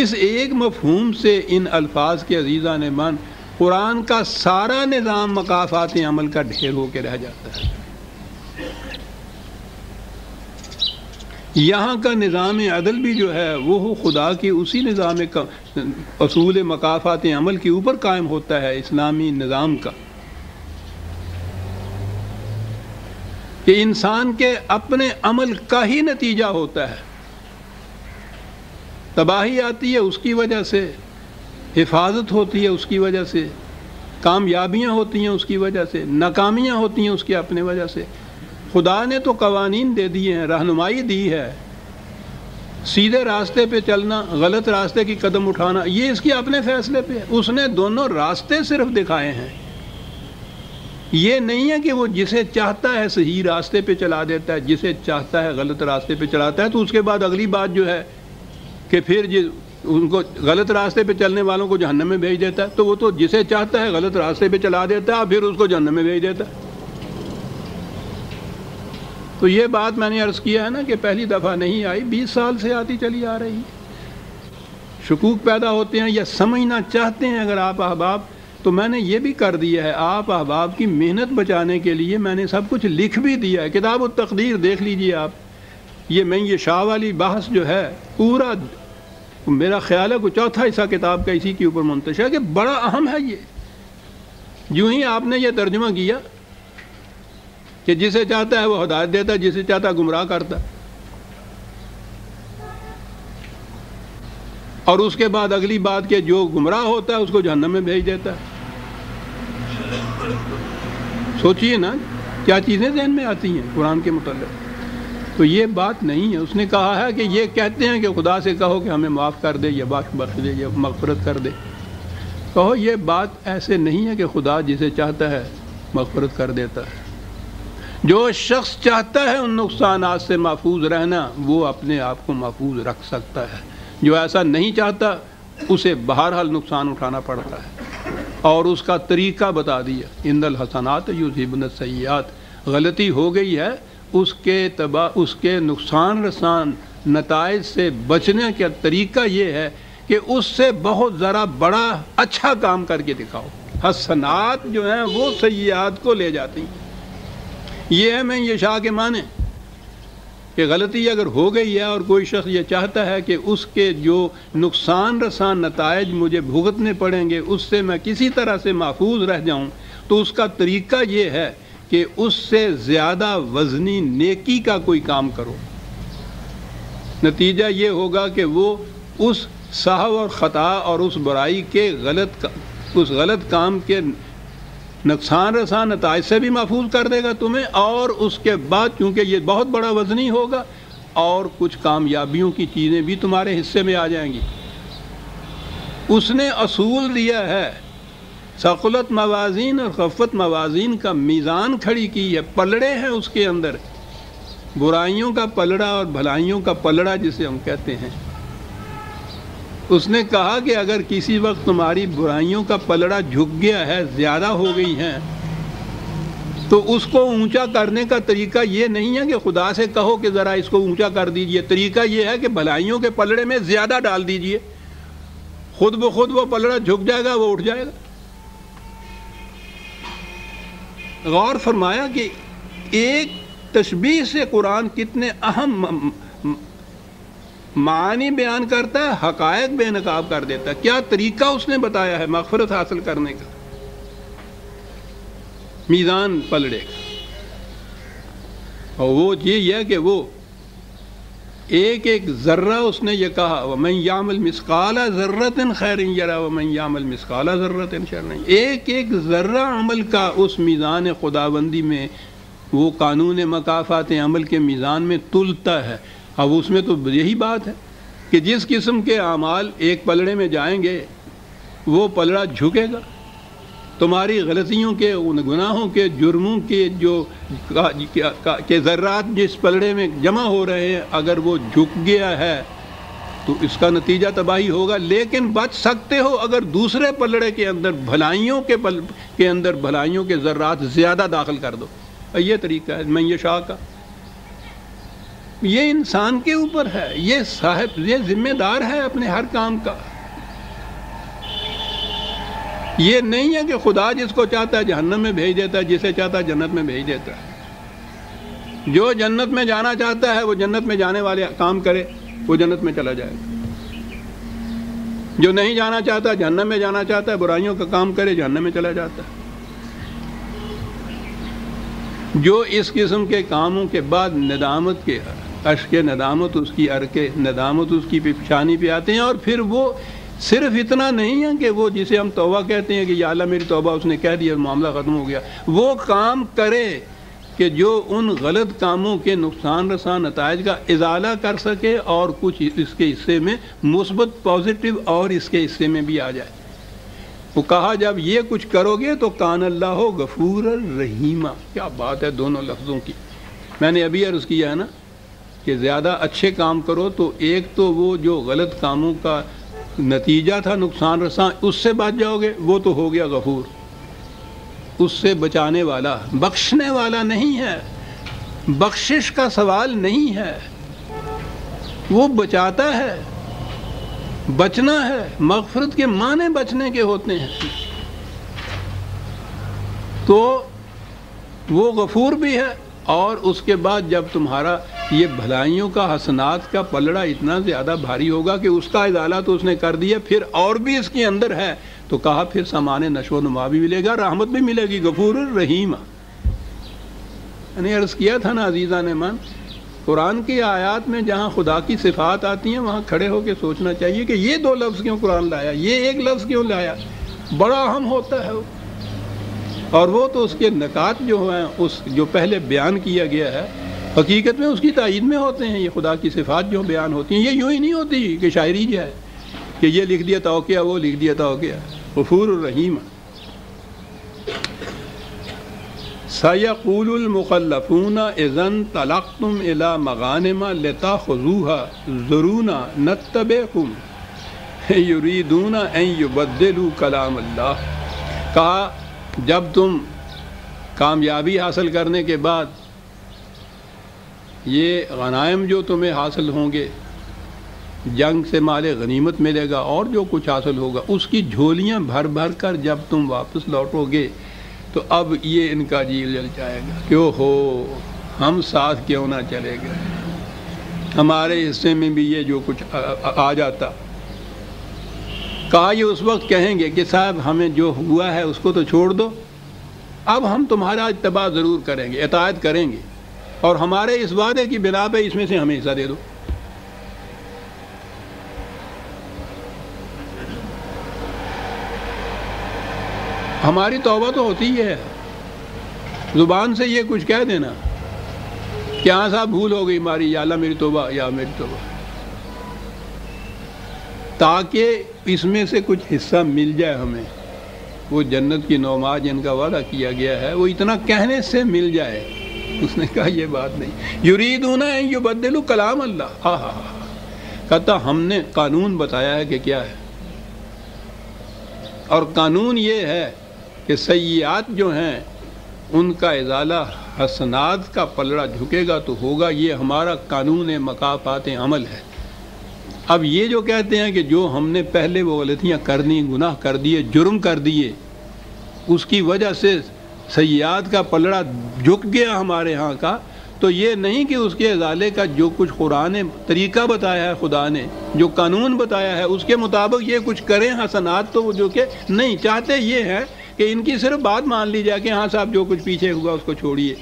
اس ایک مفہوم سے ان الفاظ کے عزیزان من قرآن کا سارا نظام مقافات عمل کا ڈھیر ہو کے رہ جاتا ہے۔ یہاں کا نظام عدل بھی جو ہے وہ خدا کی اسی نظام کا اصول مقافات عمل کے اوپر قائم ہوتا ہے، اسلامی نظام کا، کہ انسان کے اپنے عمل کا ہی نتیجہ ہوتا ہے۔ تباہی آتی ہے اس کی وجہ سے، حفاظت ہوتی ہے اس کی وجہ سے، کامیابیاں ہوتی ہیں اس کی وجہ سے، ناکامیاں ہوتی ہیں اس کی اپنے وجہ سے۔ خدا نے تو قوانین دے دیے ہیں، رہنمائی دی ہے، سیدھے راستے پہ چلنا، غلط راستے کی قدم اٹھانا، یہ اس کے اپنے فیصلے پہ ہے۔ اس نے دونوں راستے صرف دکھائے ہیں، یہ نہیں ہے کہ وہ جسے چاہتا ہے صحیح راستے پہ چلا دیتا ہے، جسے چاہتا ہے غلط راستے پہ چلاتا ہے۔ تو اس کے بعد اگلی بات جو ہے کہ پھر ان کو غلط راستے پہ چلنے والوں کو جہنم میں بھیج دیتا ہے، تو وہ تو جسے چاہتا ہے غلط راستے پہ چلا دیتا ہے اور پھر اس کو جہنم میں بھیج دیتا ہے۔ تو یہ بات میں نے عرض کیا ہے نا کہ پہلی دفعہ نہیں آئی، 20 سال سے آتی چلی آ رہی۔ شکوک پیدا ہوتے ہیں یا سمجھنا چاہتے ہیں اگر آپ احباب، تو میں نے یہ بھی کر دیا ہے، آپ احباب کی محنت بچانے کے لیے میں نے سب کچھ لکھ بھی دیا ہے۔ کتاب التقدیر دیکھ لیجئے آپ، یہ من یشاء والی بحث جو ہے پورا میرا خیال ہے کہ چوتھا حصہ کتاب کا اسی کے اوپر منتشر ہے، کہ بڑا اہم ہے۔ یہ جو ہی آپ نے یہ ترجمہ کیا کہ جسے چاہتا ہے وہ ہدایت دیتا ہے، جسے چاہتا ہے گمراہ کرتا ہے، اور اس کے بعد اگلی بات کہ جو گمراہ ہوتا ہے اس کو جہنم میں بھیج دیتا ہے۔ سوچئے نا کیا چیزیں ذہن میں آتی ہیں قرآن کے متعلق۔ تو یہ بات نہیں ہے۔ اس نے کہا ہے کہ یہ کہتے ہیں کہ خدا سے کہو کہ ہمیں معاف کر دے یا بخش دے یا مغفرت کر دے۔ کہو یہ بات ایسے نہیں ہے کہ خدا جسے چاہتا ہے مغفرت کر دیتا ہے۔ جو شخص چاہتا ہے ان نقصانات سے محفوظ رہنا، وہ اپنے آپ کو محفوظ رکھ سکتا ہے۔ جو ایسا نہیں چاہتا اسے بہرحال نقصان اٹھانا پڑتا ہے، اور اس کا طریقہ بتا دیا، ان الحسنات یذہبن السیئات۔ غلطی ہو گئی ہے، اس کے نقصان رسان نتائج سے بچنے کا طریقہ یہ ہے کہ اس سے بہت ذرا بڑا اچھا کام کر کے دکھاؤ۔ حسنات جو ہیں وہ سیئات کو لے جاتی ہیں۔ یہ ہے میں یہ شاہ کے معنی کہ غلطی اگر ہو گئی ہے اور کوئی شخص یہ چاہتا ہے کہ اس کے جو نقصان رساں نتائج مجھے بھگتنے پڑیں گے اس سے میں کسی طرح سے محفوظ رہ جاؤں، تو اس کا طریقہ یہ ہے کہ اس سے زیادہ وزنی نیکی کا کوئی کام کرو۔ نتیجہ یہ ہوگا کہ وہ اس سہو اور خطا اور اس برائی کے اس غلط کام کے نقصان رساں نتائج سے بھی محفوظ کر دے گا تمہیں، اور اس کے بعد چونکہ یہ بہت بڑا وزنی ہوگا اور کچھ کامیابیوں کی چیزیں بھی تمہارے حصے میں آ جائیں گی۔ اس نے اصول دیا ہے، ثقلت موازین اور خفت موازین کا میزان کھڑی کی ہے، پلڑے ہیں اس کے اندر، برائیوں کا پلڑا اور بھلائیوں کا پلڑا جسے ہم کہتے ہیں۔ اس نے کہا کہ اگر کسی وقت تمہاری برائیوں کا پلڑا جھک گیا ہے، زیادہ ہو گئی ہیں، تو اس کو اونچا کرنے کا طریقہ یہ نہیں ہے کہ خدا سے کہو کہ ذرا اس کو اونچا کر دیجئے، طریقہ یہ ہے کہ بھلائیوں کے پلڑے میں زیادہ ڈال دیجئے، خود بخود وہ پلڑا جھک جائے گا، وہ اٹھ جائے گا۔ غور فرمایا کہ ایک تشبیہ سے قرآن کتنے اہم معانی بیان کرتا ہے، حقائق بے نقاب کر دیتا ہے۔ کیا طریقہ اس نے بتایا ہے مغفرت حاصل کرنے کا، میزان پلڑے کا، اور وہ یہ ہے کہ وہ ایک ایک ذرہ اس نے یہ کہا وَمَن يَعْمَلْ مِثْقَالَ ذَرَّةٍ خَيْرٍ يَرَهُ وَمَن يَعْمَلْ مِثْقَالَ ذَرَّةٍ شَرًّا يَرَهُ، ایک ایک ذرہ عمل کا اس میزان خداوندی میں، وہ قانون مکافات عمل کے میزان میں تلتا ہے۔ اب اس میں تو یہی بات ہے کہ جس قسم کے اعمال ایک پلڑے میں جائیں گے وہ پلڑا جھکے گا۔ تمہاری غلطیوں کے، گناہوں کے، جرموں کے جو کہ ذرات جس پلڑے میں جمع ہو رہے ہیں، اگر وہ جھک گیا ہے تو اس کا نتیجہ تباہی ہوگا، لیکن بچ سکتے ہو اگر دوسرے پلڑے کے اندر بھلائیوں کے اندر بھلائیوں کے ذرات زیادہ داخل کر دو۔ یہ طریقہ ہے من یشاء کا، یہ انسان کے اوپر ہے، یہ ذمہ دار ہے اپنے ہر کام کا۔ یہ نہیں ہے کہ خدا جس کو چاہتا ہے جہنم میں بھیج دیتا ہے، جسے چاہتا ہے جنت میں بھیج دیتا ہے۔ جو جنت میں جانا چاہتا ہے وہ جنت میں جانے والے کام کرے، وہ جنت میں چلا جائے گا۔ جو نہیں جانا چاہتا، جہنم میں جانا چاہتا ہے، برائیوں کا کام کرے، جہنم میں چلا جاتا ہے۔ جو اس قسم کے کاموں کے بعد ندامت کے اشک ندامت اس کی ارکے ندامت اس کی پیشانی پہ آتے ہیں، اور پھر وہ صرف اتنا نہیں ہے کہ وہ جسے ہم توبہ کہتے ہیں کہ یا اللہ میری توبہ، اس نے کہہ دیا معاملہ ختم ہو گیا، وہ کام کرے کہ جو ان غلط کاموں کے نقصان رساں نتائج کا ازالہ کر سکے اور کچھ اس کے حصے میں مثبت پازیٹیو اور اس کے حصے میں بھی آ جائے۔ وہ کہا جب یہ کچھ کرو گے تو کان اللہ غفور الرحیمہ۔ کیا بات ہے دونوں لفظوں کی۔ میں نے ابھی عرض کیا ہے نا کہ زیادہ اچھے کام کرو تو ایک تو وہ جو غلط کاموں کا نتیجہ تھا نقصان رساں، اس سے بچ جاؤ گے، وہ تو ہو گیا غفور، اس سے بچانے والا، بخشنے والا نہیں ہے، بخشش کا سوال نہیں ہے، وہ بچاتا ہے۔ بچنا ہے، مغفرت کے معنی بچنے کے ہوتے ہیں، تو وہ غفور بھی ہے۔ اور اس کے بعد جب تمہارا یہ بھلائیوں کا حسنات کا پلڑا اتنا زیادہ بھاری ہوگا کہ اس کا ازالہ تو اس نے کر دیا، پھر اور بھی اس کے اندر ہے، تو کہا پھر سامان نشو و نما بھی ملے گا، رحمت بھی ملے گی، غفور الرحیم۔ میں نے عرض کیا تھا نا عزیزان من، قرآن کی آیات میں جہاں خدا کی صفات آتی ہیں وہاں کھڑے ہو کے سوچنا چاہیے کہ یہ دو لفظ کیوں قرآن لایا، یہ ایک لفظ کیوں لایا، بڑا اہم ہوتا ہے وہ۔ اور وہ تو اس کے نکات جو ہیں، اس جو پہلے بیان کیا گیا ہے، حقیقت میں اس کی تائید میں ہوتے ہیں۔ یہ خدا کی صفات جو بیان ہوتی ہیں، یہ یوں ہی نہیں ہوتی کہ شاعری جو ہے کہ یہ لکھ دیا تو کیا، وہ لکھ دیا تو کیا۔ غفور الرحیم۔ سَيَقُولُ الْمُخَلَّفُونَ إِذَا انطَلَقْتُمْ إِلَى مَغَانِمَ لِتَأْخُذُوهَا ذَرُونَا نَتَّبِعْكُمْ يُرِيدُونَ أَن يُبَدِّلُوا كَلَامَ اللَّهِ۔ کہا جب تم کامیابی حاصل کرنے کے بعد یہ غنائم جو تمہیں حاصل ہوں گے، جنگ سے مال غنیمت ملے گا اور جو کچھ حاصل ہوگا، اس کی جھولیاں بھر بھر کر جب تم واپس لوٹو گے تو اب یہ ان کا جی جل جائے گا کہ او ہو ہم ساتھ کیوں نہ چلے گئے، ہمارے حصے میں بھی یہ جو کچھ آ جاتا۔ کہا یہ اس وقت کہیں گے کہ صاحب ہمیں جو ہوا ہے اس کو تو چھوڑ دو، اب ہم تمہارا اتباع ضرور کریں گے، اطاعت کریں گے، اور ہمارے اس وعدے کی بنا پہ اس میں سے ہمیں حصہ دے دو۔ ہماری توبہ تو ہوتی ہے زبان سے یہ کچھ کہہ دینا کہ ہاں صاحب بھول ہو گئی ہماری، یا اللہ میری توبہ، یا میری توبہ، تاکہ اس میں سے کچھ حصہ مل جائے ہمیں۔ وہ جنت کی نوما جن کا وعدہ کیا گیا ہے وہ اتنا کہنے سے مل جائے۔ اس نے کہا یہ بات نہیں، یریدون ان یبدلوا کلام اللہ، کہتا ہم نے قانون بتایا ہے کہ کیا ہے، اور قانون یہ ہے کہ سیئات جو ہیں ان کا ازالہ حسنات کا پلڑا جھکے گا تو ہوگا، یہ ہمارا قانون مکافات عمل ہے۔ اب یہ جو کہتے ہیں کہ جو ہم نے پہلے وہ غلطیاں کر دی، گناہ کر دیے، جرم کر دیے، اس کی وجہ سے سیئات کا پلڑا جھک گیا ہمارے ہاں کا، تو یہ نہیں کہ اس کے ازالے کا جو کچھ قرآن نے طریقہ بتایا ہے، خدا نے جو قانون بتایا ہے اس کے مطابق یہ کچھ کریں حسنات، تو جو کہ نہیں چاہتے یہ ہے کہ ان کی صرف بات مان لی جائے کہ ہاں صاحب جو کچھ پیچھے ہوا اس کو چھوڑیے،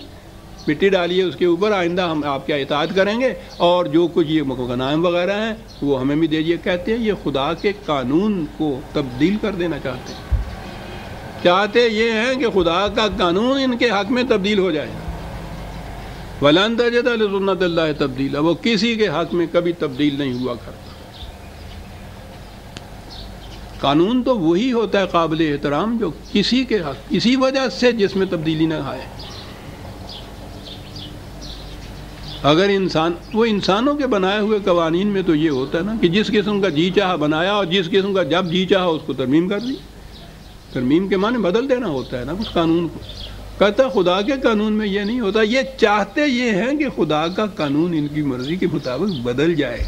مٹی ڈالیے اس کے اوپر، آئندہ ہم آپ کیا اطاعت کریں گے، اور جو کچھ یہ غنائم وغیرہ ہیں وہ ہمیں بھی دیجیے۔ کہتے ہیں یہ خدا کے قانون کو تبدیل کر دینا چاہتے ہیں، چاہتے یہ ہیں کہ خدا کا قانون ان کے حق میں تبدیل ہو جائے۔ وَلَن تَجِدَ لِسُنَّتِ اللَّهِ تَبْدِيلًا، وہ کسی کے حق میں کبھی تبدیل نہیں ہوا کرتا۔ قانون تو وہی ہوتا ہے قابل احترام جو کسی کے حق کسی وجہ سے جس میں تبدیلی نہ آئے۔ اگر انسان، وہ انسانوں کے بنائے ہوئے قوانین میں تو یہ ہوتا ہے نا کہ جس قسم کا جی چاہا بنایا اور جس قسم کا جب جی چاہا اس کو ترمیم کر دی۔ ترمیم کے معنی بدل دینا ہوتا ہے نا اس قانون کو۔ کہتا خدا کے قانون میں یہ نہیں ہوتا، یہ چاہتے یہ ہیں کہ خدا کا قانون ان کی مرضی کے مطابق بدل جائے۔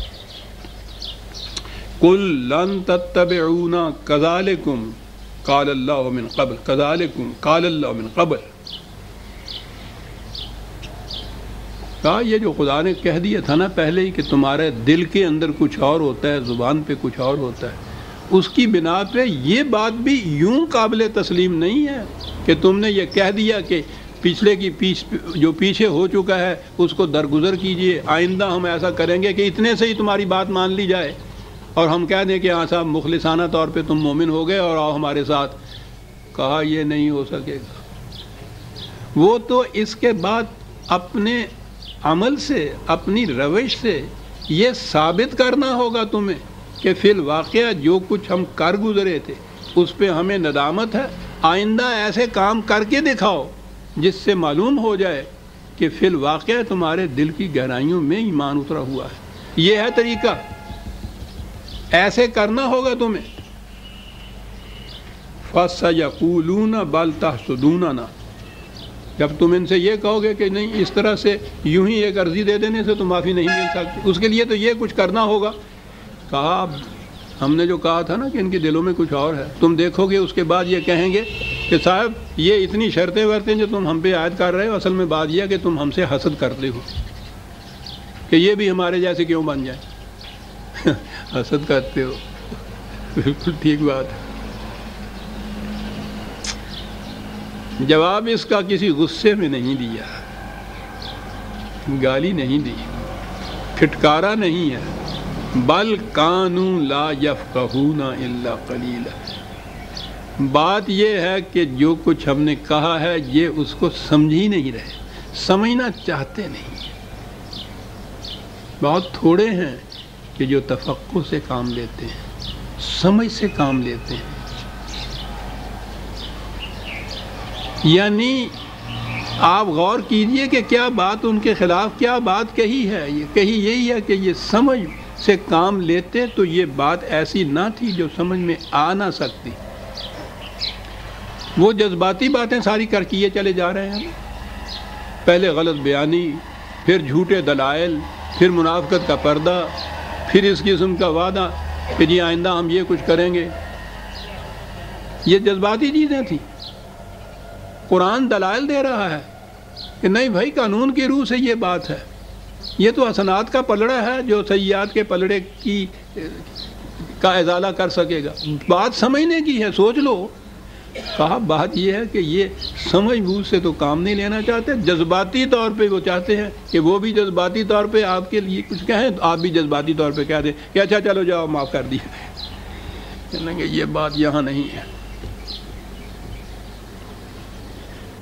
قُل لَن تَتَّبِعُونَا كَذَلِكُمْ قَالَ اللَّهُ مِن قَبْلُ كَذَلِكُمْ قَالَ اللَّهُ مِن قَبْلُ، کہا یہ جو خدا نے کہہ دیا تھا نا پہلے ہی کہ تمہارے دل کے اندر کچھ اور ہوتا ہے، زبان پہ کچھ اور ہوتا ہے، اس کی بنا پہ یہ بات بھی یوں قابل تسلیم نہیں ہے کہ تم نے یہ کہہ دیا کہ پچھلے کی جو پیچھے ہو چکا ہے اس کو درگزر کیجئے، آئندہ ہم ایسا کریں گے کہ اتنے سے ہی تمہاری بات مان لی جائے اور ہم کہہ دیں کہ ہاں صاحب مخلصانہ طور پہ تم مومن ہو گئے اور آؤ ہمارے ساتھ۔ کہا یہ نہیں ہو سکے گا۔ وہ تو اس کے بعد اپنے عمل سے، اپنی روش سے یہ ثابت کرنا ہوگا تمہیں کہ فی الواقعہ جو کچھ ہم کر گزرے تھے اس پہ ہمیں ندامت ہے، آئندہ ایسے کام کر کے دکھاؤ جس سے معلوم ہو جائے کہ فی الواقعہ تمہارے دل کی گہرائیوں میں ایمان اترا ہوا ہے۔ یہ ہے طریقہ، ایسے کرنا ہوگا تمہیں۔ فَسَيَقُولُونَ بَلْ تَحْسُدُونَنَا، جب تم ان سے یہ کہو گے کہ نہیں اس طرح سے یوں ہی ایک عرضی دے دینے سے تو معافی نہیں مل سکتی، اس کے لیے تو یہ کچھ کرنا ہوگا۔ کہا ہم نے جو کہا تھا نا کہ ان کے دلوں میں کچھ اور ہے، تم دیکھو گے اس کے بعد یہ کہیں گے کہ صاحب یہ اتنی شرطیں ورتیں جو تم ہم پہ عائد کر رہے ہو، اصل میں بات یہ ہے کہ تم ہم سے حسد کرتے ہو کہ یہ بھی ہمارے جیسے کیوں بن جائے۔ حسد کرتے ہو، بالکل ٹھیک بات ہے۔ جواب اس کا کسی غصے میں نہیں دیا، گالی نہیں دی، پھٹکارا نہیں ہے، بل کانوا لا یفقہون الا قلیلا، بات یہ ہے کہ جو کچھ ہم نے کہا ہے یہ اس کو سمجھ ہی نہیں رہے، سمجھنا چاہتے نہیں۔ بہت تھوڑے ہیں کہ جو تفقہ سے کام لیتے ہیں، سمجھ سے کام لیتے ہیں۔ یعنی آپ غور کیجئے کہ کیا بات ان کے خلاف کیا بات کہی ہے، یہ کہی یہی ہے کہ یہ سمجھ سے کام لیتے تو یہ بات ایسی نہ تھی جو سمجھ میں آ نہ سکتی۔ وہ جذباتی باتیں ساری کر کے یہ چلے جا رہے ہیں، پہلے غلط بیانی، پھر جھوٹے دلائل، پھر منافقت کا پردہ، پھر اس قسم کا وعدہ کہ جی آئندہ ہم یہ کچھ کریں گے۔ یہ جذباتی چیزیں تھیں۔ قرآن دلائل دے رہا ہے کہ نہیں بھائی قانون کی روح سے یہ بات ہے، یہ تو حسنات کا پلڑا ہے جو سیئات کے پلڑے کا ازالہ کر سکے گا۔ بات سمجھنے کی ہے، سوچ لو۔ کہا بات یہ ہے کہ یہ سمجھ بوجھ سے تو کام نہیں لینا چاہتے، جذباتی طور پہ وہ چاہتے ہیں کہ وہ بھی جذباتی طور پہ آپ کے لیے کچھ کہیں، آپ بھی جذباتی طور پہ کہہ دیں کہ اچھا چلو جاؤ معاف کر دیا۔ کہیں گے یہ بات یہاں نہیں ہے۔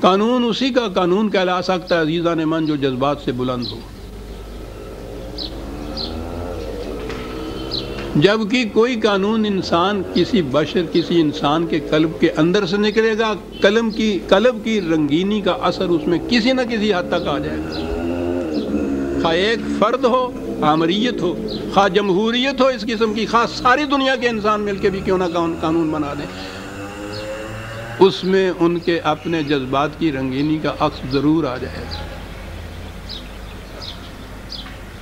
قانون اسی کا قانون کہلا سکتا ہے عزیزان من جو جذبات سے بلند ہو، جبکہ کوئی قانون انسان کسی بشر کسی انسان کے قلب کے اندر سے نکلے گا، قلب کی رنگینی کا اثر اس میں کسی نہ کسی حد تک آ جائے گا، خواہ ایک فرد ہو، آمریت ہو، خواہ جمہوریت ہو اس قسم کی، خواہ ساری دنیا کے انسان مل کے بھی کیوں نہ قانون بنا دیں، اس میں ان کے اپنے جذبات کی رنگینی کا عکس ضرور آ جائے گا۔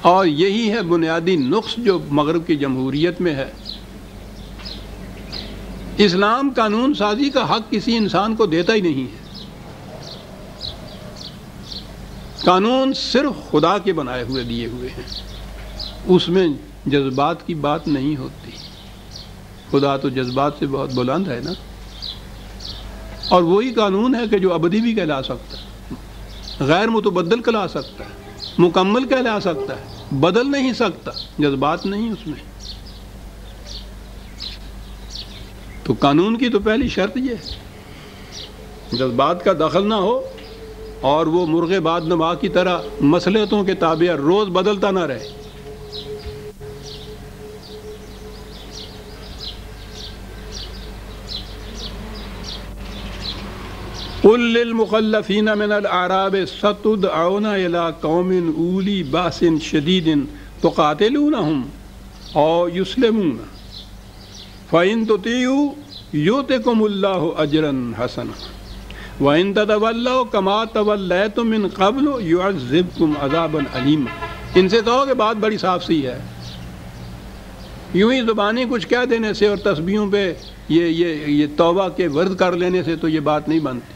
اور یہی ہے بنیادی نقص جو مغرب کی جمہوریت میں ہے۔ اسلام قانون سازی کا حق کسی انسان کو دیتا ہی نہیں ہے۔ قانون صرف خدا کے بنائے ہوئے دیے ہوئے ہیں، اس میں جذبات کی بات نہیں ہوتی۔ خدا تو جذبات سے بہت بلند ہے نا، اور وہی قانون ہے کہ جو ابدی بھی کہلا سکتا ہے، غیر متبدل کہلا سکتا ہے، مکمل کہلا سکتا ہے، بدل نہیں سکتا، جذبات نہیں اس میں۔ تو قانون کی تو پہلی شرط یہ ہے جذبات کا دخل نہ ہو، اور وہ مرغ بعد نما کی طرح مصلحتوں کے تابع روز بدلتا نہ رہے۔ قل للمخلفین من الاعراب ستدعون الى قوم اولی باس شدید تقاتلونهم او یسلمون فإن تطیعوا یؤتکم اللہ اجرا حسنا وإن تتولوا كما تولیتم من قبل يعذبکم عذابا علیما۔ ان سے کہو کہ بات بڑی صاف سی ہے، یوں ہی زبانی کچھ کہہ دینے سے اور تسبیحوں پہ یہ توبہ کے ورد کر لینے سے تو یہ بات نہیں بنتی۔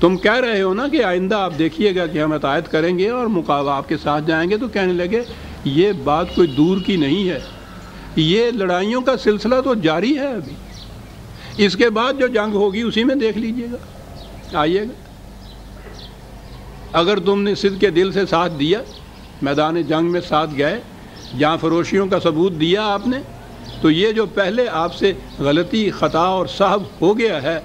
تم کہہ رہے ہو نا کہ آئندہ آپ دیکھیے گا کہ ہم اطاعت کریں گے اور مقابلہ آپ کے ساتھ جائیں گے، تو کہنے لگے یہ بات کوئی دور کی نہیں ہے، یہ لڑائیوں کا سلسلہ تو جاری ہے ابھی، اس کے بعد جو جنگ ہوگی اسی میں دیکھ لیجئے گا، آئیے گا۔ اگر تم نے صدق کے دل سے ساتھ دیا، میدان جنگ میں ساتھ گئے، جہاں فروشیوں کا ثبوت دیا آپ نے، تو یہ جو پہلے آپ سے غلطی خطا اور سہو ہو گیا ہے،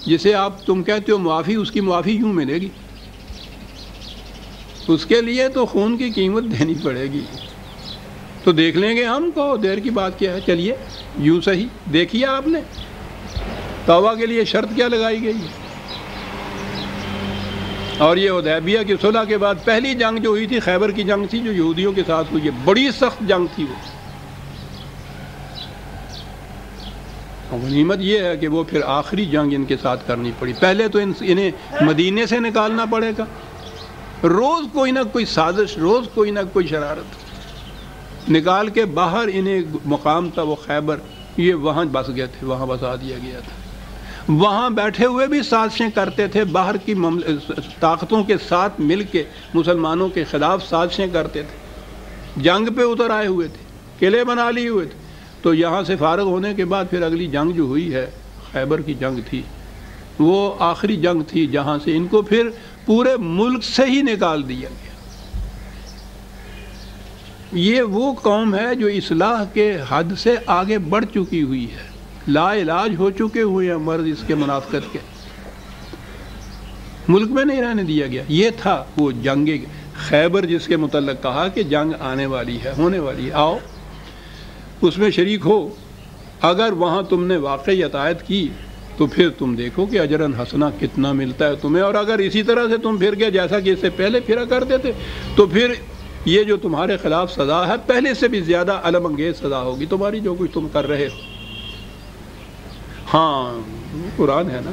جسے تم کہتے ہو معافی، اس کی معافی یوں ملے گی، اس کے لیے تو خون کی قیمت دینی پڑے گی۔ تو دیکھ لیں گے ہم کو، دیر کی بات کیا ہے، چلیے یوں صحیح دیکھیے آپ نے توبہ کے لیے شرط کیا لگائی گئی ہے۔ اور یہ حدیبیہ کی صلح کے بعد پہلی جنگ جو ہوئی تھی خیبر کی جنگ تھی، جو یہودیوں کے ساتھ ہوئی، یہ بڑی سخت جنگ تھی وہ۔ غنیمت یہ ہے کہ وہ پھر آخری جنگ ان کے ساتھ کرنی پڑی۔ پہلے تو انہیں مدینے سے نکالنا پڑے گا، روز کوئی نہ کوئی سازش، روز کوئی نہ کوئی شرارت نکال کے باہر انہیں مقام تھا وہ خیبر، یہ وہاں بس گئے تھے، وہاں بسا دیا گیا تھا۔ وہاں بیٹھے ہوئے بھی سازشیں کرتے تھے، باہر کی طاقتوں کے ساتھ مل کے مسلمانوں کے خلاف سازشیں کرتے تھے، جنگ پہ اتر آئے ہوئے تھے، قلعے بنا لیے ہوئے تھے۔ تو یہاں سے فارغ ہونے کے بعد پھر اگلی جنگ جو ہوئی ہے خیبر کی جنگ تھی، وہ آخری جنگ تھی جہاں سے ان کو پھر پورے ملک سے ہی نکال دیا گیا۔ یہ وہ قوم ہے جو اصلاح کے حد سے آگے بڑھ چکی ہوئی ہے، لا علاج ہو چکے ہوئے ہیں مرض اس کے منافقت کے، ملک میں نہیں رہنے دیا گیا۔ یہ تھا وہ جنگ خیبر جس کے متعلق کہا کہ جنگ آنے والی ہے، ہونے والی ہے، آؤ اس میں شریک ہو۔ اگر وہاں تم نے واقعی اطاعت کی تو پھر تم دیکھو کہ اجرن حسنہ کتنا ملتا ہے تمہیں، اور اگر اسی طرح سے تم پھر گئے جیسا کہ اس سے پہلے پھرا کرتے تھے تو پھر یہ جو تمہارے خلاف سزا ہے پہلے سے بھی زیادہ علم انگیز سزا ہوگی تمہاری، جو کچھ تم کر رہے ہو۔ ہاں قرآن ہے نا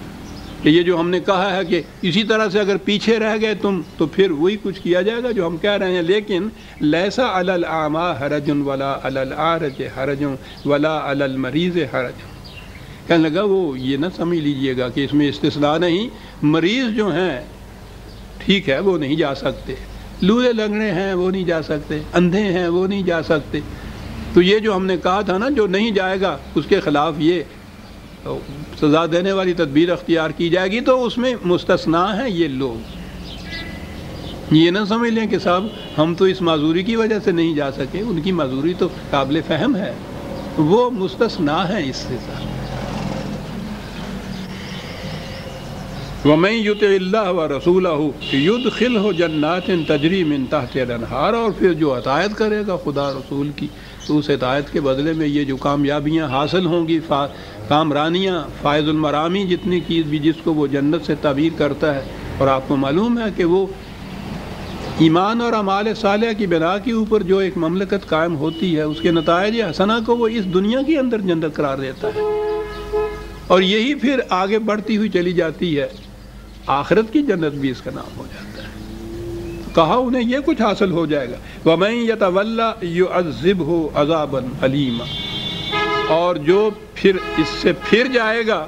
کہ یہ جو ہم نے کہا ہے کہ اسی طرح سے اگر پیچھے رہ گئے تم تو پھر وہی کچھ کیا جائے گا جو ہم کہہ رہے ہیں۔ لیکن لیسا علی الاعمی حرج ولا علی الاعرج حرج ولا علی المریض حرج، کہنے لگا وہ یہ نہ سمجھ لیجئے گا کہ اس میں استثناء نہیں، مریض جو ہیں ٹھیک ہے وہ نہیں جا سکتے، لولے لنگڑے ہیں وہ نہیں جا سکتے، اندھے ہیں وہ نہیں جا سکتے، تو یہ جو ہم نے کہا تھا نا جو نہیں جائے گا اس کے خلاف یہ سزا دینے والی تدبیر اختیار کی جائے گی، تو اس میں مستثنیٰ ہیں یہ لوگ۔ یہ نہ سمجھ لیں کہ صاحب ہم تو اس معذوری کی وجہ سے نہیں جا سکے، ان کی معذوری تو قابل فہم ہے، وہ مستثنیٰ ہیں اس سے۔ وَمَن يُطِعِ اللَّهَ وَرَسُولَهُ يُدْخِلْهُ جَنَّاتٍ تَجْرِي مِن تَحْتِهَا الْأَنْهَارُ، اور پھر جو اطاعت کرے گا خدا رسول کی تو اس اطاعت کے بدلے میں یہ جو کامیابیاں حاصل ہوں گی، کامرانیاں، فائز المرامی جتنی چیز بھی جس کو وہ جنت سے تعبیر کرتا ہے، اور آپ کو معلوم ہے کہ وہ ایمان اور اعمال صالحہ کی بنا کے اوپر جو ایک مملکت قائم ہوتی ہے اس کے نتائج حسنہ کو وہ اس دنیا کے اندر جنت قرار دیتا ہے، اور یہی پھر آگے بڑھتی ہوئی چلی جاتی ہے، آخرت کی جنت بھی اس کا نام ہو جاتا ہے۔ کہا انہیں یہ کچھ حاصل ہو جائے گا، وَمَن يَتَوَلَّ يُعَذِّبْهُ عَذَابًا أَلِيمًا، اور جو پھر اس سے پھر جائے گا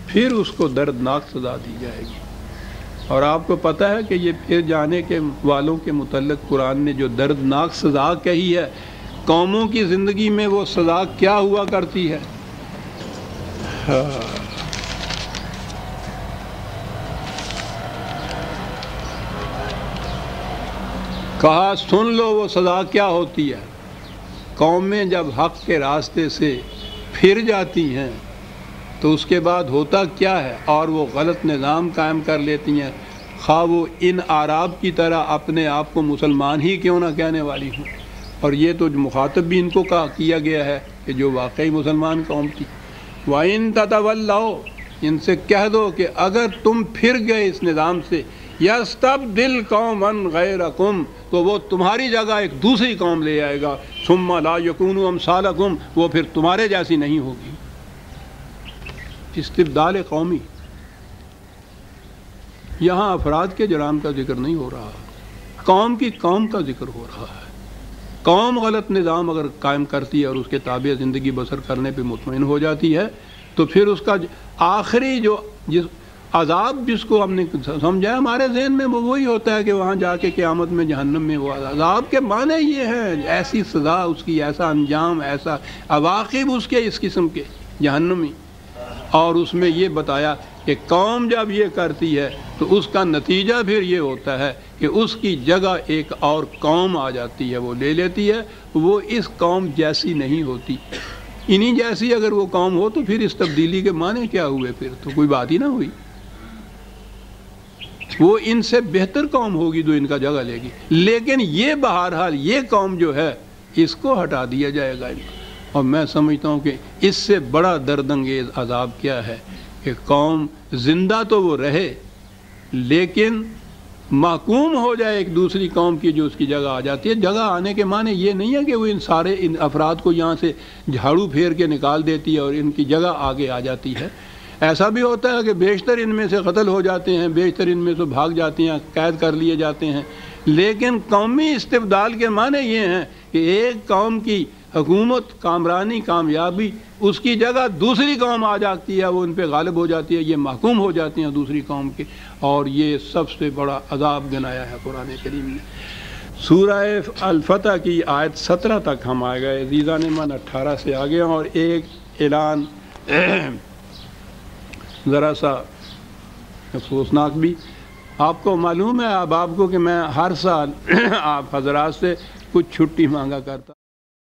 پھر اس کو دردناک سزا دی جائے گی۔ اور آپ کو پتہ ہے کہ یہ پھر جانے کے والوں کے متعلق قرآن نے جو دردناک سزا کہی ہے، قوموں کی زندگی میں وہ سزا کیا ہوا کرتی ہے؟ کہا سن لو وہ سزا کیا ہوتی ہے۔ قومیں جب حق کے راستے سے پھر جاتی ہیں تو اس کے بعد ہوتا کیا ہے، اور وہ غلط نظام قائم کر لیتی ہیں، خواہ وہ ان اعراب کی طرح اپنے آپ کو مسلمان ہی کیوں نہ کہنے والی ہوں، اور یہ تو مخاطب بھی ان کو کیا گیا ہے کہ جو واقعی مسلمان قوم تھی۔ وَإِن تَتَوَلَّوْا، ان سے کہہ دو کہ اگر تم پھر گئے اس نظام سے، يَسْتَبْدِلْ قَوْمًا غَيْرَكُمْ، تو وہ تمہاری جگہ ایک دوسری قوم لے آئے گا، ثُمَّ لَا يَكُونُوا أَمْثَالَكُمْ، وہ پھر تمہارے جیسی نہیں ہوگی۔ استبدال قومی، یہاں افراد کے جرائم کا ذکر نہیں ہو رہا، قوم کی قوم کا ذکر ہو رہا ہے۔ قوم غلط نظام اگر قائم کرتی ہے اور اس کے تابع زندگی بسر کرنے پہ مطمئن ہو جاتی ہے تو پھر اس کا آخری جو عذاب جس کو ہم نے سمجھا ہمارے ذہن میں وہ وہی ہوتا ہے کہ وہاں جا کے قیامت میں جہنم میں وہ عذاب کے معنی یہ ہیں، ایسی سزا اس کی، ایسا انجام، ایسا عواقب اس کے اس قسم کے جہنمی۔ اور اس میں یہ بتایا کہ قوم جب یہ کرتی ہے تو اس کا نتیجہ پھر یہ ہوتا ہے کہ اس کی جگہ ایک اور قوم آ جاتی ہے، وہ لے لیتی ہے، وہ اس قوم جیسی نہیں ہوتی۔ انہی جیسی اگر وہ قوم ہو تو پھر اس تبدیلی کے معنی کیا ہوئے؟ پھر تو کوئی بات ہی نہ ہوئی، وہ ان سے بہتر قوم ہوگی جو ان کا جگہ لے گی۔ لیکن یہ بہرحال یہ قوم جو ہے اس کو ہٹا دیا جائے گا، اور میں سمجھتا ہوں کہ اس سے بڑا درد انگیز عذاب کیا ہے کہ قوم زندہ تو وہ رہے لیکن محکوم ہو جائے ایک دوسری قوم کی جو اس کی جگہ آ جاتی ہے۔ جگہ آنے کے معنی یہ نہیں ہے کہ وہ ان افراد کو یہاں سے جھاڑو پھیر کے نکال دیتی ہے اور ان کی جگہ آگے آ جاتی ہے۔ ایسا بھی ہوتا ہے کہ بیشتر ان میں سے قتل ہو جاتے ہیں، بیشتر ان میں سے بھاگ جاتے ہیں، قید کر لیے جاتے ہیں، لیکن قومی استبدال کے معنی یہ ہیں کہ ایک قوم کی حکومت، کامرانی، کامیابی، اس کی جگہ دوسری قوم آ جاتی ہے، وہ ان پہ غالب ہو جاتی ہے، یہ محکوم ہو جاتی ہیں دوسری قوم کے، اور یہ سب سے بڑا عذاب گنایا ہے قرآن کریم نے۔ سورہ الفتح کی آیت 17 تک ہم آ گئے، عزیزان من 18 سے آگے، اور ایک اعلان ذرا سا افسوسناک بھی۔ آپ کو معلوم ہے اب آپ کو کہ میں ہر سال آپ حضرات سے کچھ چھٹی مانگا کرتا